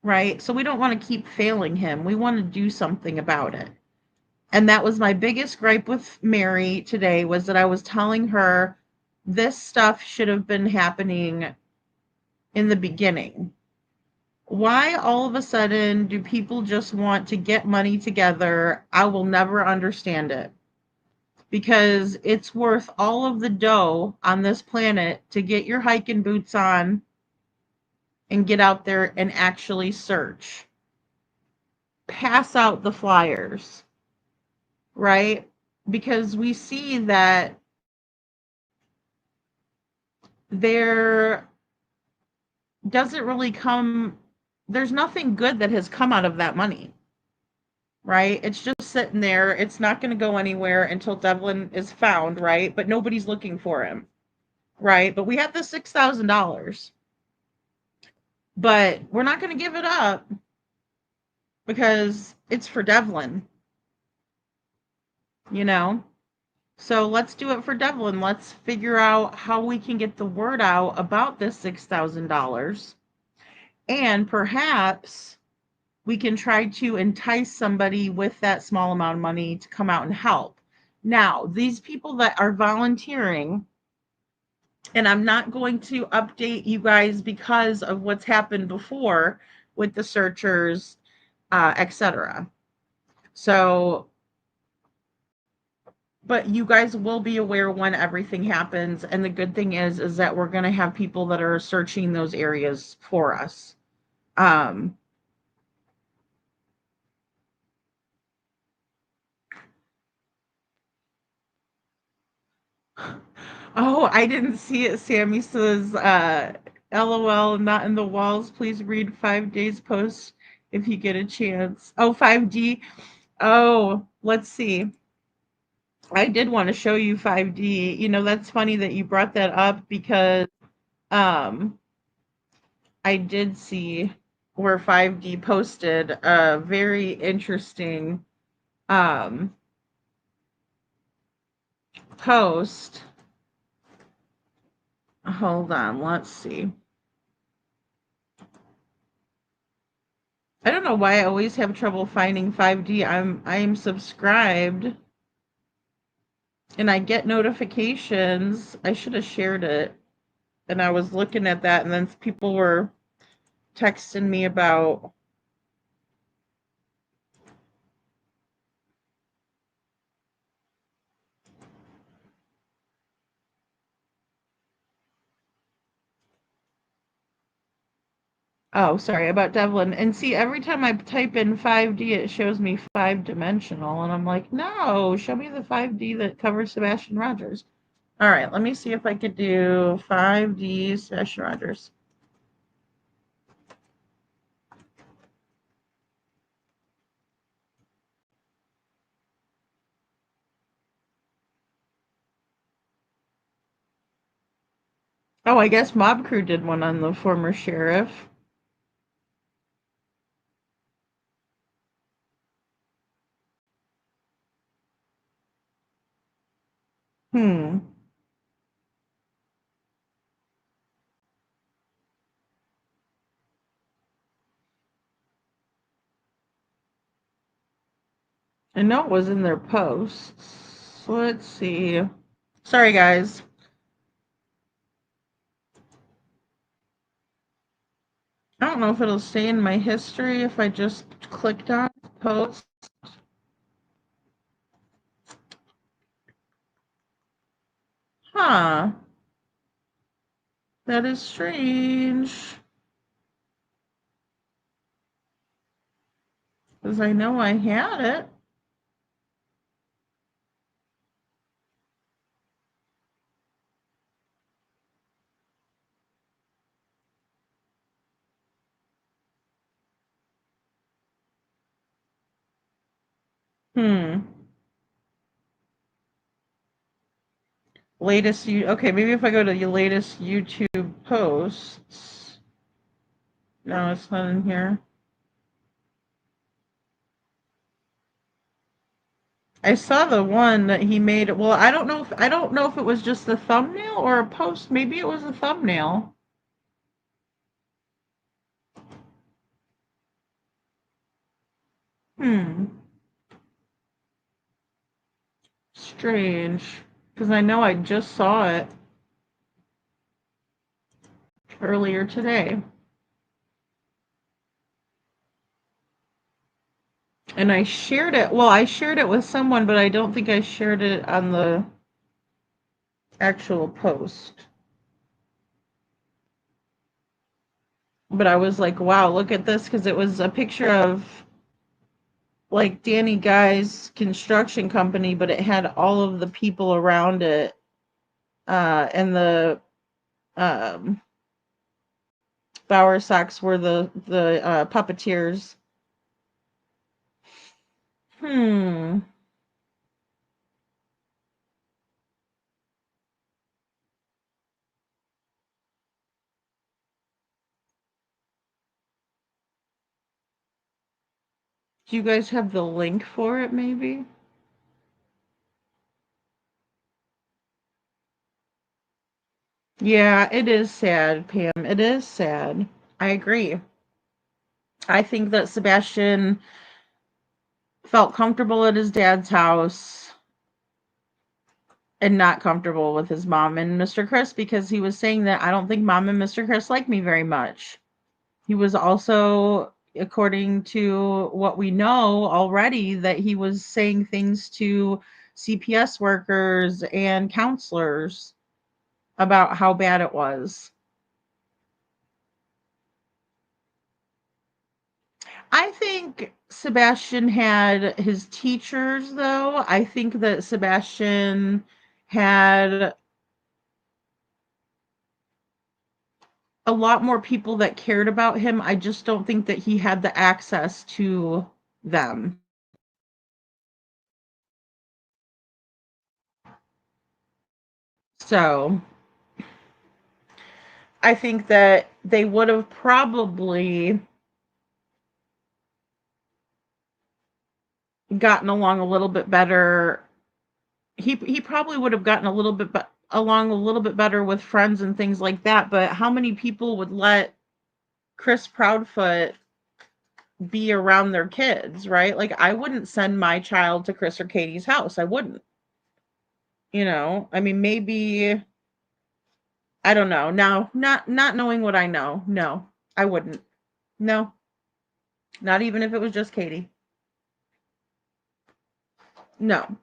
Right? So we don't want to keep failing him. We want to do something about it. And that was my biggest gripe with Mary today, was that I was telling her this stuff should have been happening in the beginning. Why all of a sudden do people just want to get money together? I will never understand it. Because it's worth all of the dough on this planet to get your hiking boots on and get out there and actually search. Pass out the flyers, right? Because we see that there doesn't really come, there's nothing good that has come out of that money, right? It's just sitting there. It's not going to go anywhere until Devlin is found, right? But nobody's looking for him, right? But we have the $6,000. But we're not going to give it up because it's for Devlin, you know? So let's do it for Devlin. Let's figure out how we can get the word out about this $6,000. And perhaps we can try to entice somebody with that small amount of money to come out and help. Now, these people that are volunteering, and I'm not going to update you guys because of what's happened before with the searchers, etc. So, but you guys will be aware when everything happens. And the good thing is that we're going to have people that are searching those areas for us. Oh, I didn't see it. Sammy says, LOL, not in the walls. Please read 5 days post if you get a chance. Oh, 5D. Oh, let's see. I did want to show you 5D. You know, that's funny that you brought that up, because I did see where 5D posted a very interesting post. Hold on, let's see. I don't know why I always have trouble finding 5D. I'm subscribed and I get notifications. I should have shared it. And I was looking at that, and then people were texting me about about Devlin. And see, every time I type in 5D, it shows me 5-dimensional. And I'm like, no, show me the 5D that covers Sebastian Rogers. All right, let me see if I could do 5D Sebastian Rogers. Oh, I guess Mob Crew did one on the former sheriff. I know it was in their posts. Let's see. Sorry, guys. don't know if it'll stay in my history if I just clicked on post. Huh. That is strange. Because I know I had it. Latest okay, maybe if I go to the latest YouTube posts. No, it's not in here. I saw the one that he made. Well, I don't know if it was just the thumbnail or a post. Maybe it was a thumbnail. Strange. Because I know I just saw it earlier today. And I shared it. Well, I shared it with someone, but I don't think I shared it on the actual post. But I was like, wow, look at this, because it was a picture of like Danny Guy's construction company, but it had all of the people around it, and the Bower Sox were the puppeteers. Do you guys have the link for it, maybe? Yeah, it is sad, Pam. It is sad. I agree. I think that Sebastian felt comfortable at his dad's house and not comfortable with his mom and Mr. Chris, because he was saying that I don't think mom and Mr. Chris like me very much. He was also, according to what we know already, that he was saying things to CPS workers and counselors about how bad it was. I think Sebastian had his teachers, though. I think that Sebastian had a lot more people that cared about him. I just don't think that he had the access to them. So I think that they would have probably gotten along a little bit better. He probably would have gotten a little bit along a little bit better with friends and things like that, but how many people would let Chris Proudfoot be around their kids, right? Like, I wouldn't send my child to Chris or Katie's house. I wouldn't. I mean, maybe, I don't know. Now, not knowing what I know, no, I wouldn't. No, not even if it was just Katie. No.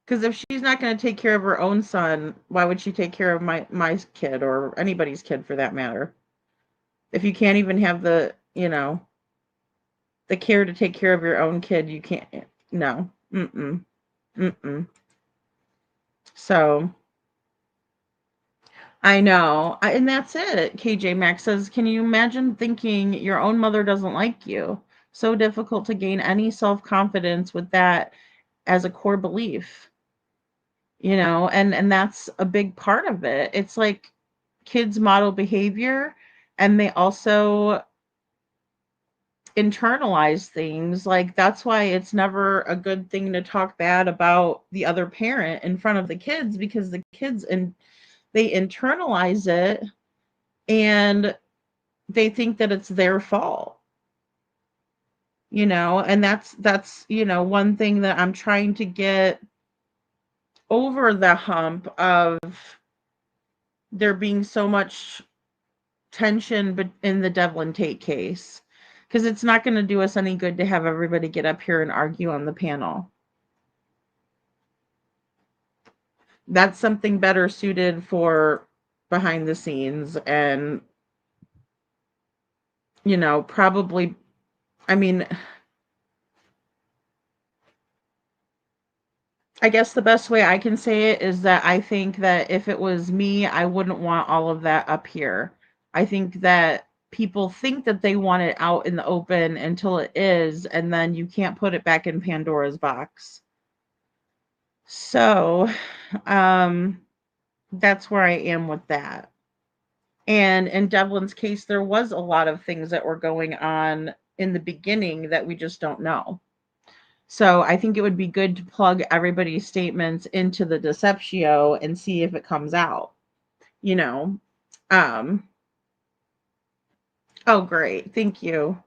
Because if she's not going to take care of her own son, why would she take care of my kid, or anybody's kid for that matter? If you can't even have the care to take care of your own kid, you can't. No. So I know. And that's it. KJ Max says, can you imagine thinking your own mother doesn't like you? So difficult to gain any self-confidence with that as a core belief. And that's a big part of it. It's like kids model behavior, and they also internalize things. Like, that's why it's never a good thing to talk bad about the other parent in front of the kids, because the kids they internalize it, and they think that it's their fault. And that's one thing that I'm trying to get over the hump of there being so much tension in the Devlin Tate case, because it's not going to do us any good to have everybody get up here and argue on the panel. That's something better suited for behind the scenes and, you know, probably, I mean, I guess the best way I can say it is that I think that if it was me, I wouldn't want all of that up here. I think that people think that they want it out in the open until it is, and then you can't put it back in Pandora's box. So, that's where I am with that. And in Devlin's case, there was a lot of things that were going on in the beginning that we just don't know. So I think it would be good to plug everybody's statements into the Deceptio and see if it comes out, you know. Oh, great. Thank you.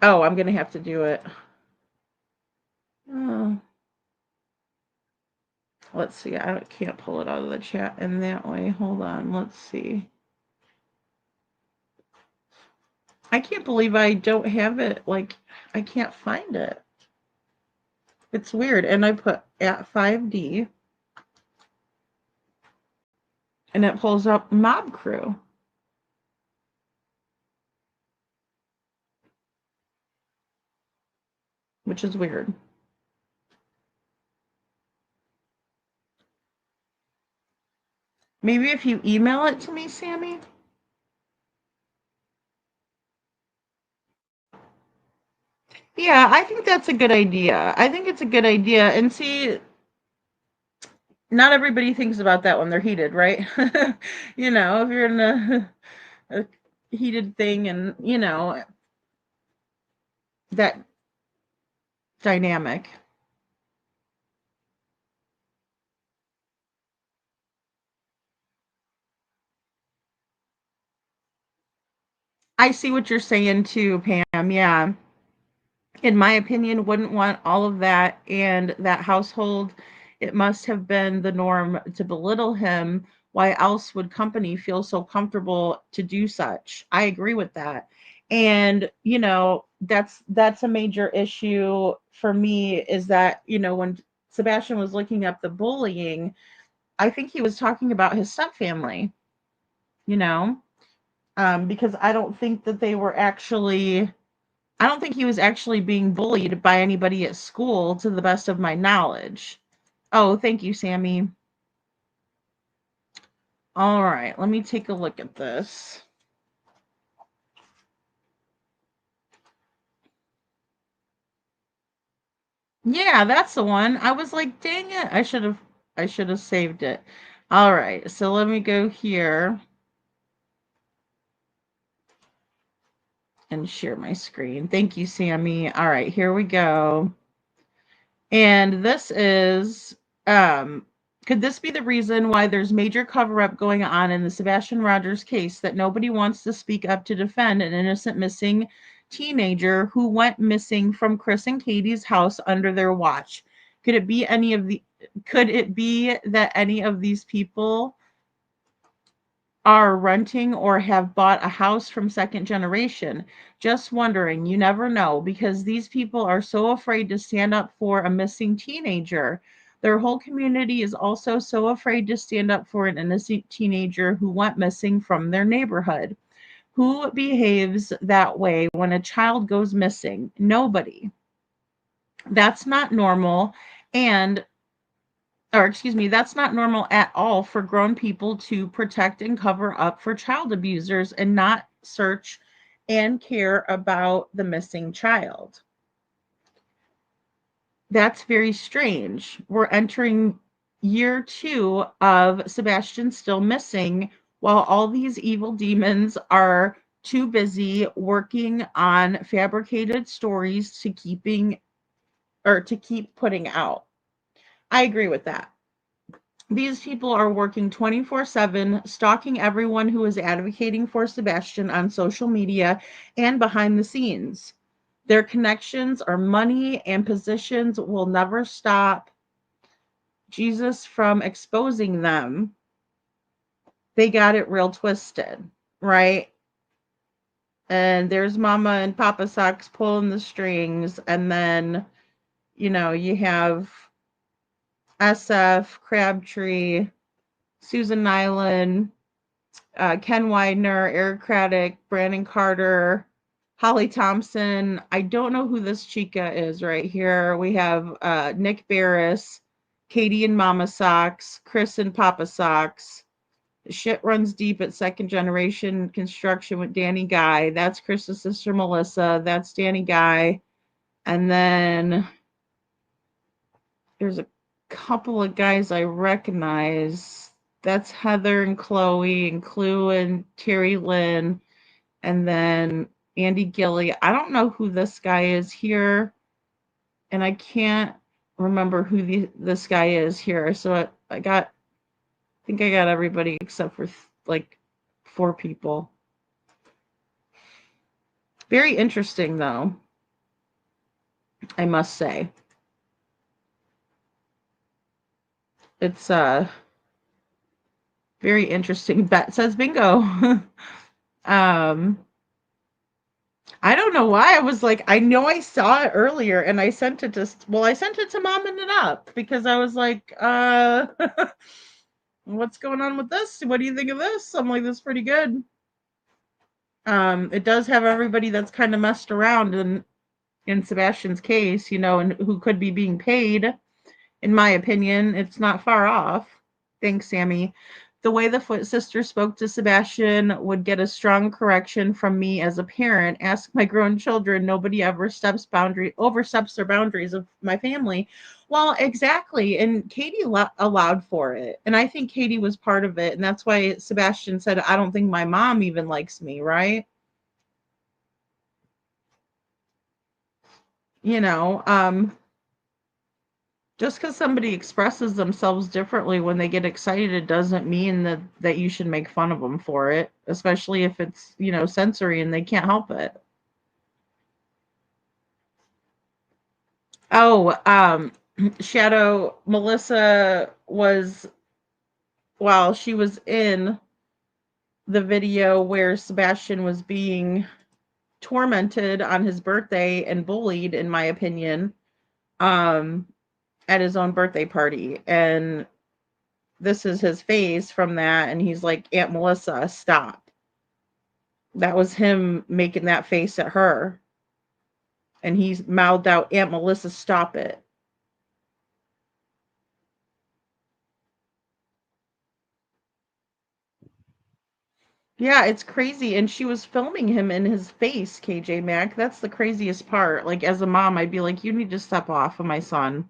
Oh, I'm going to have to do it. Oh. Let's see. I can't pull it out of the chat in that way. Hold on. Let's see. I can't believe I don't have it. Like, I can't find it. It's weird. And I put at 5D. And it pulls up Mob Crew. Which is weird. Maybe if you email it to me, Sammy. Yeah, I think that's a good idea. I think it's a good idea. And see, not everybody thinks about that when they're heated, right? You know, if you're in a heated thing and, you know, that dynamic. I see what you're saying too, Pam. Yeah. In my opinion, wouldn't want all of that and that household. It must have been the norm to belittle him. Why else would company feel so comfortable to do such? I agree with that. And, you know, that's a major issue for me is that, you know, when Sebastian was looking up the bullying, I think he was talking about his stepfamily, you know, because I don't think that they were actually I don't think he was actually being bullied by anybody at school, to the best of my knowledge. Oh, thank you, Sammy. All right, let me take a look at this. Yeah, that's the one. I was like, dang it. I should have saved it. All right, so let me go here and share my screen. Thank you, Sammy. All right, here we go. And this is, could this be the reason why there's major cover-up going on in the Sebastian Rogers case, that nobody wants to speak up to defend an innocent missing teenager who went missing from Chris and Katie's house under their watch? Could it be that any of these people are renting or have bought a house from second generation? Just wondering. You never know, because these people are so afraid to stand up for a missing teenager. Their whole community is also so afraid to stand up for an innocent teenager who went missing from their neighborhood. Who behaves that way when a child goes missing? Nobody. That's not normal. That's not normal at all for grown people to protect and cover up for child abusers and not search and care about the missing child. That's very strange. We're entering year 2 of Sebastian still missing, while all these evil demons are too busy working on fabricated stories to keep putting out. I agree with that. These people are working 24/7, stalking everyone who is advocating for Sebastian on social media and behind the scenes. Their connections or money and positions will never stop Jesus from exposing them. They got it real twisted, right? And there's Mama and Papa Socks pulling the strings, and then you have SF, Crabtree, Susan Nyland, Ken Widener, Eric Craddock, Brandon Carter, Holly Thompson. I don't know who this chica is right here. We have Nick Barris, Katie and Mama Socks, Chris and Papa Socks. Shit runs deep at Second Generation Construction with Danny Guy. That's Chris's sister Melissa. That's Danny Guy. And then there's a couple of guys I recognize. That's Heather and Chloe and Clue and Terry Lynn. And then Andy Gilly. I don't know who this guy is here. And I can't remember who this guy is here. So I think I got everybody except for like 4 people. Very interesting, though, I must say. It's very interesting. Bet says bingo. I don't know why. I was like, I know I saw it earlier and I sent it to Mom and it up because I was like, what's going on with this? What do you think of this? I'm like, this is pretty good. It does have everybody that's kind of messed around in Sebastian's case, and who could be being paid. In my opinion, it's not far off. Thanks, Sammy. The way the Foot sister spoke to Sebastian would get a strong correction from me as a parent. Ask my grown children. Nobody ever oversteps their boundaries of my family. Well, exactly. And Katie allowed for it. And I think Katie was part of it. And that's why Sebastian said, I don't think my mom even likes me, right? Just because somebody expresses themselves differently when they get excited doesn't mean that you should make fun of them for it, especially if it's, sensory and they can't help it. Oh, Shadow, Melissa she was in the video where Sebastian was being tormented on his birthday and bullied, in my opinion, at his own birthday party. And this is his face from that. And he's like, Aunt Melissa, stop. That was him making that face at her. And he's mouthed out, Aunt Melissa, stop it. Yeah, it's crazy. And she was filming him in his face, KJ Mac. That's the craziest part. Like, as a mom, I'd be like, you need to step off of my son.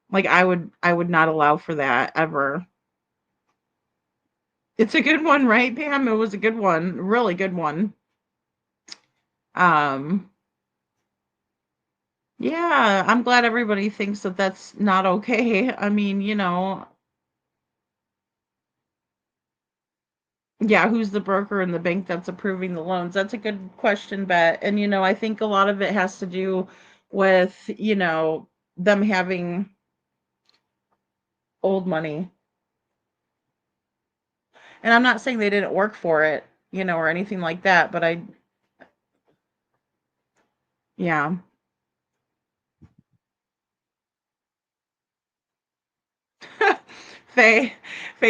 Like, I would not allow for that ever. It's a good one, right, Pam? It was a good one. Really good one. Yeah, I'm glad everybody thinks that that's not okay. I mean, yeah, who's the broker in the bank that's approving the loans? That's a good question, Bet. And, I think a lot of it has to do with, them having old money. And I'm not saying they didn't work for it, or anything like that, but yeah. Faye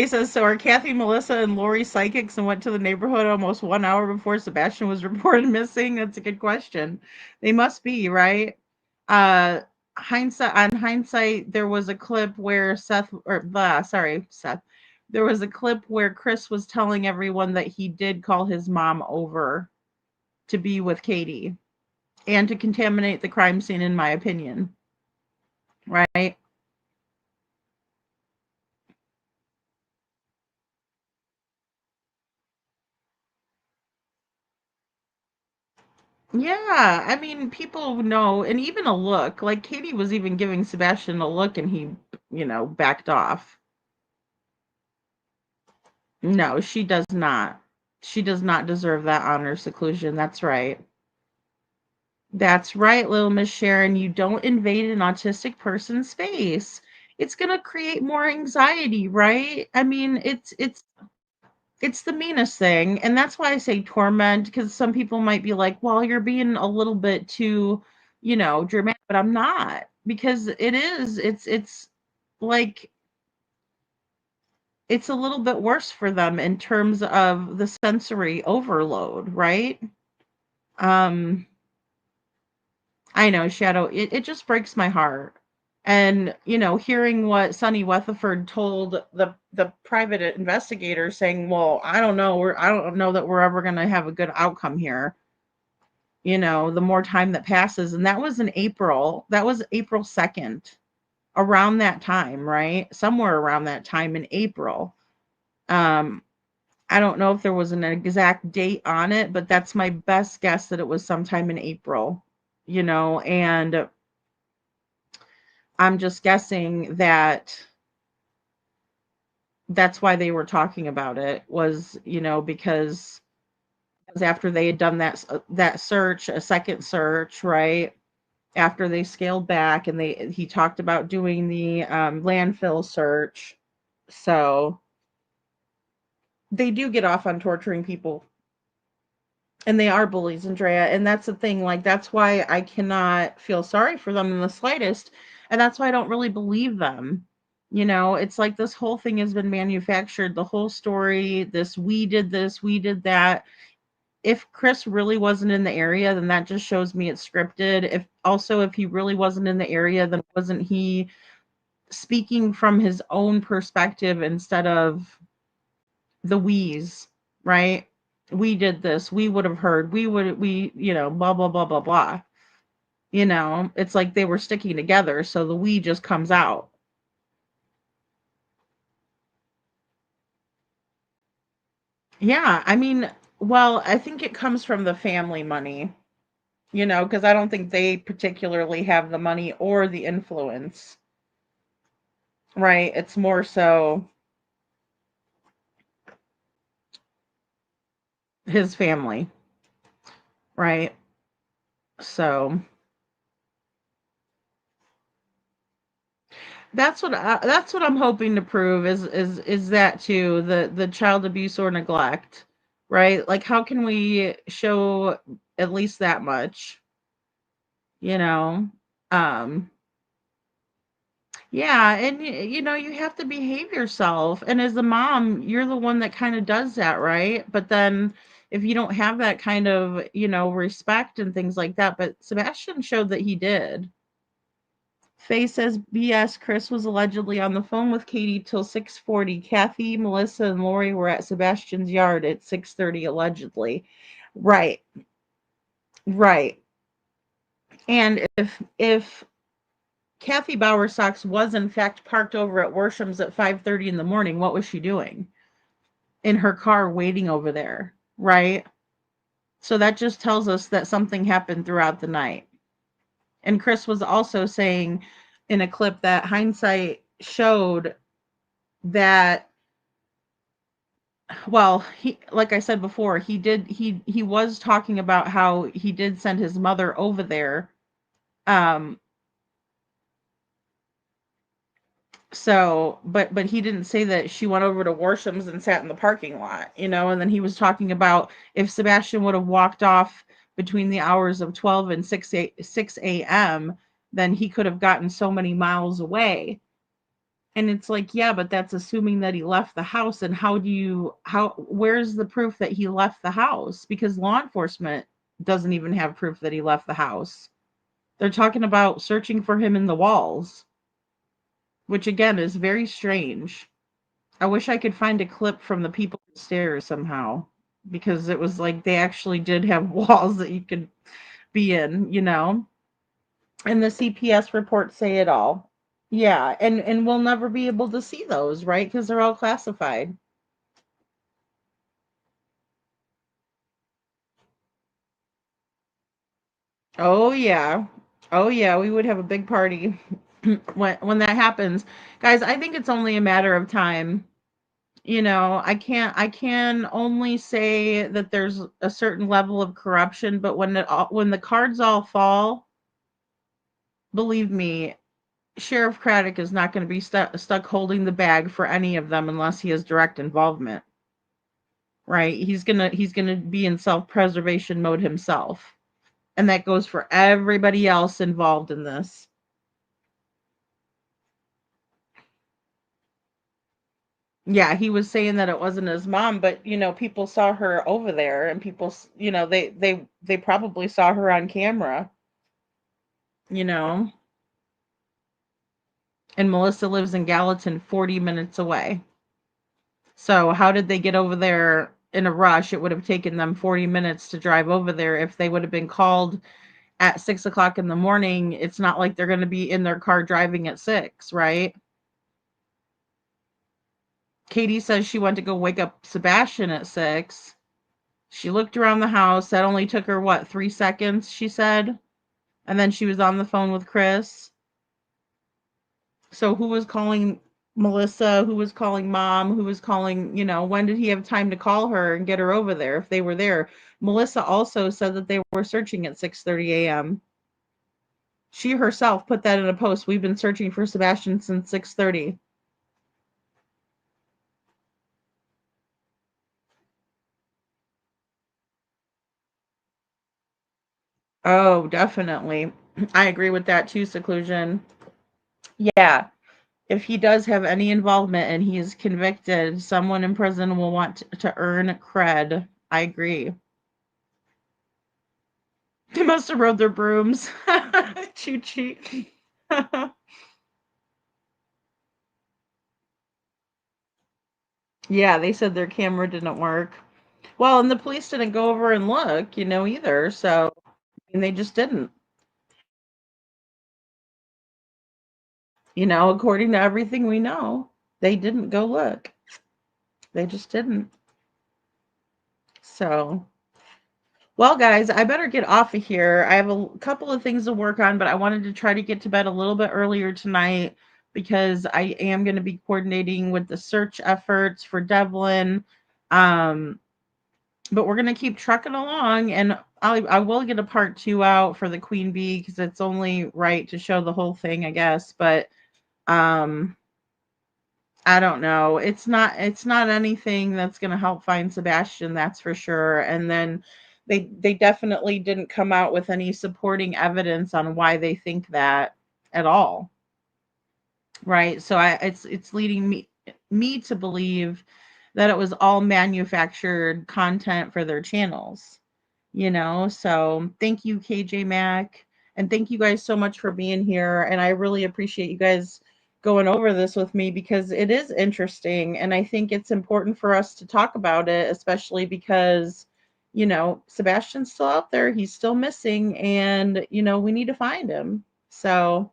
says, so are Kathy, Melissa, and Lori psychics and went to the neighborhood almost 1 hour before Sebastian was reported missing? That's a good question. They must be, right? Hindsight, there was a clip where Seth. There was a clip where Chris was telling everyone that he did call his mom over to be with Katie and to contaminate the crime scene, in my opinion. Right? Yeah, I mean, people know, and even a look. Like Katie was even giving Sebastian a look, and he, backed off. No, she does not. She does not deserve that honor seclusion. That's right. That's right, little Miss Sharon. You don't invade an autistic person's space. It's gonna create more anxiety, right? I mean, it's the meanest thing, and that's why I say torment, because some people might be like, "Well, you're being a little bit too, dramatic," but I'm not, because it is. It's like it's a little bit worse for them in terms of the sensory overload, right? Um, I know, Shadow. It just breaks my heart. And, hearing what Sonny Weatherford told the private investigator, saying, "Well, I don't know that we're ever going to have a good outcome here." The more time that passes, and that was in April. That was April 2nd, around that time, right? Somewhere around that time in April. Um, I don't know if there was an exact date on it, but that's my best guess that it was sometime in April, and I'm just guessing that that's why they were talking about it, was, because it was after they had done that search, a second search, right? After they scaled back, and he talked about doing the landfill search. So they do get off on torturing people, and they are bullies, Andrea. And that's the thing, like, that's why I cannot feel sorry for them in the slightest. And that's why I don't really believe them. It's like this whole thing has been manufactured, the whole story, this, we did that. If Chris really wasn't in the area, then that just shows me it's scripted. If he really wasn't in the area, then wasn't he speaking from his own perspective instead of the we's, right? We did this, we would have heard, blah, blah, blah, blah, blah. It's like they were sticking together, so the we just comes out. Yeah, I mean, well, I think it comes from the family money, because I don't think they particularly have the money or the influence, right? It's more so his family, right? So that's what I'm hoping to prove, is that too, the child abuse or neglect, right? Like, how can we show at least that much, you know? Um yeah, and you have to behave yourself, and as a mom, you're the one that kind of does that, right? But then if you don't have that kind of, respect and things like that, but Sebastian showed that he did. Faye says BS. Chris was allegedly on the phone with Katie till 6:40. Kathy, Melissa, and Lori were at Sebastian's yard at 6:30 allegedly. Right. Right. And if Kathy Bowersox was in fact parked over at Worsham's at 5:30 in the morning, what was she doing? In her car waiting over there, right? So that just tells us that something happened throughout the night. And Chris was also saying in a clip that hindsight showed that, well, he, like I said before, he was talking about how he did send his mother over there. Um but he didn't say that she went over to Warsham's and sat in the parking lot, and then he was talking about if Sebastian would have walked off between the hours of 12 and 6 a.m., then he could have gotten so many miles away. And it's like, yeah, but that's assuming that he left the house. And where's the proof that he left the house? Because law enforcement doesn't even have proof that he left the house. They're talking about searching for him in the walls, which again is very strange. I wish I could find a clip from the people upstairs somehow, because it was like they actually did have walls that you could be in. And the CPS reports say it all. Yeah, and we'll never be able to see those, right? Because they're all classified. Oh yeah. Oh yeah, we would have a big party when that happens. Guys, I think it's only a matter of time. you know, I can only say that there's a certain level of corruption, but when the cards all fall, believe me, Sheriff Craddock is not going to be stuck holding the bag for any of them unless he has direct involvement. Right? He's gonna be in self-preservation mode himself. And that goes for everybody else involved in this. Yeah, he was saying that it wasn't his mom, but you know, people saw her over there, and people, you know, they probably saw her on camera, you know. And Melissa lives in Gallatin, 40 minutes away. So how did they get over there in a rush? It would have taken them 40 minutes to drive over there. If they would have been called at 6 o'clock in the morning, it's not like they're going to be in their car driving at 6, right? Katie says she went to go wake up Sebastian at 6. She looked around the house. That only took her, what, 3 seconds, she said? And then she was on the phone with Chris. So who was calling Melissa? Who was calling mom? Who was calling, you know, when did he have time to call her and get her over there if they were there? Melissa also said that they were searching at 6:30 a.m. She herself put that in a post. We've been searching for Sebastian since 6:30. Oh, definitely. I agree with that too, Seclusion. Yeah. If he does have any involvement and he is convicted, someone in prison will want to earn cred. I agree. They must have rode their brooms. Choo choo. Yeah, they said their camera didn't work. Well, and the police didn't go over and look, you know, either. So, and they just didn't. You know, according to everything we know, they didn't go look. They just didn't. So, well, guys, I better get off of here. I have a couple of things to work on, but I wanted to try to get to bed a little bit earlier tonight because I am going to be coordinating with the search efforts for Devlin. But we're going to keep trucking along, and I will get a part 2 out for the Queen Bee because it's only right to show the whole thing, I guess. But I don't know. It's not anything that's going to help find Sebastian, that's for sure. And then they definitely didn't come out with any supporting evidence on why they think that at all. Right? So it's leading me to believe that it was all manufactured content for their channels. You know, so thank you, KJ Mac, and thank you guys so much for being here. And I really appreciate you guys going over this with me because it is interesting, and I think it's important for us to talk about it, especially because, you know, Sebastian's still out there, he's still missing, and you know, we need to find him. So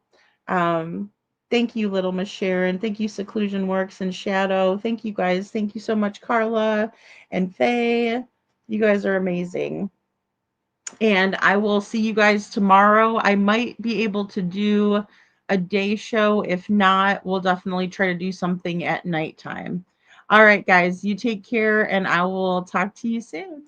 thank you, Little Miss Sharon. Thank you, Seclusion Works and Shadow. Thank you guys. Thank you so much, Carla and Faye. You guys are amazing. And I will see you guys tomorrow. I might be able to do a day show. If not, we'll definitely try to do something at nighttime. All right, guys, you take care, and I will talk to you soon.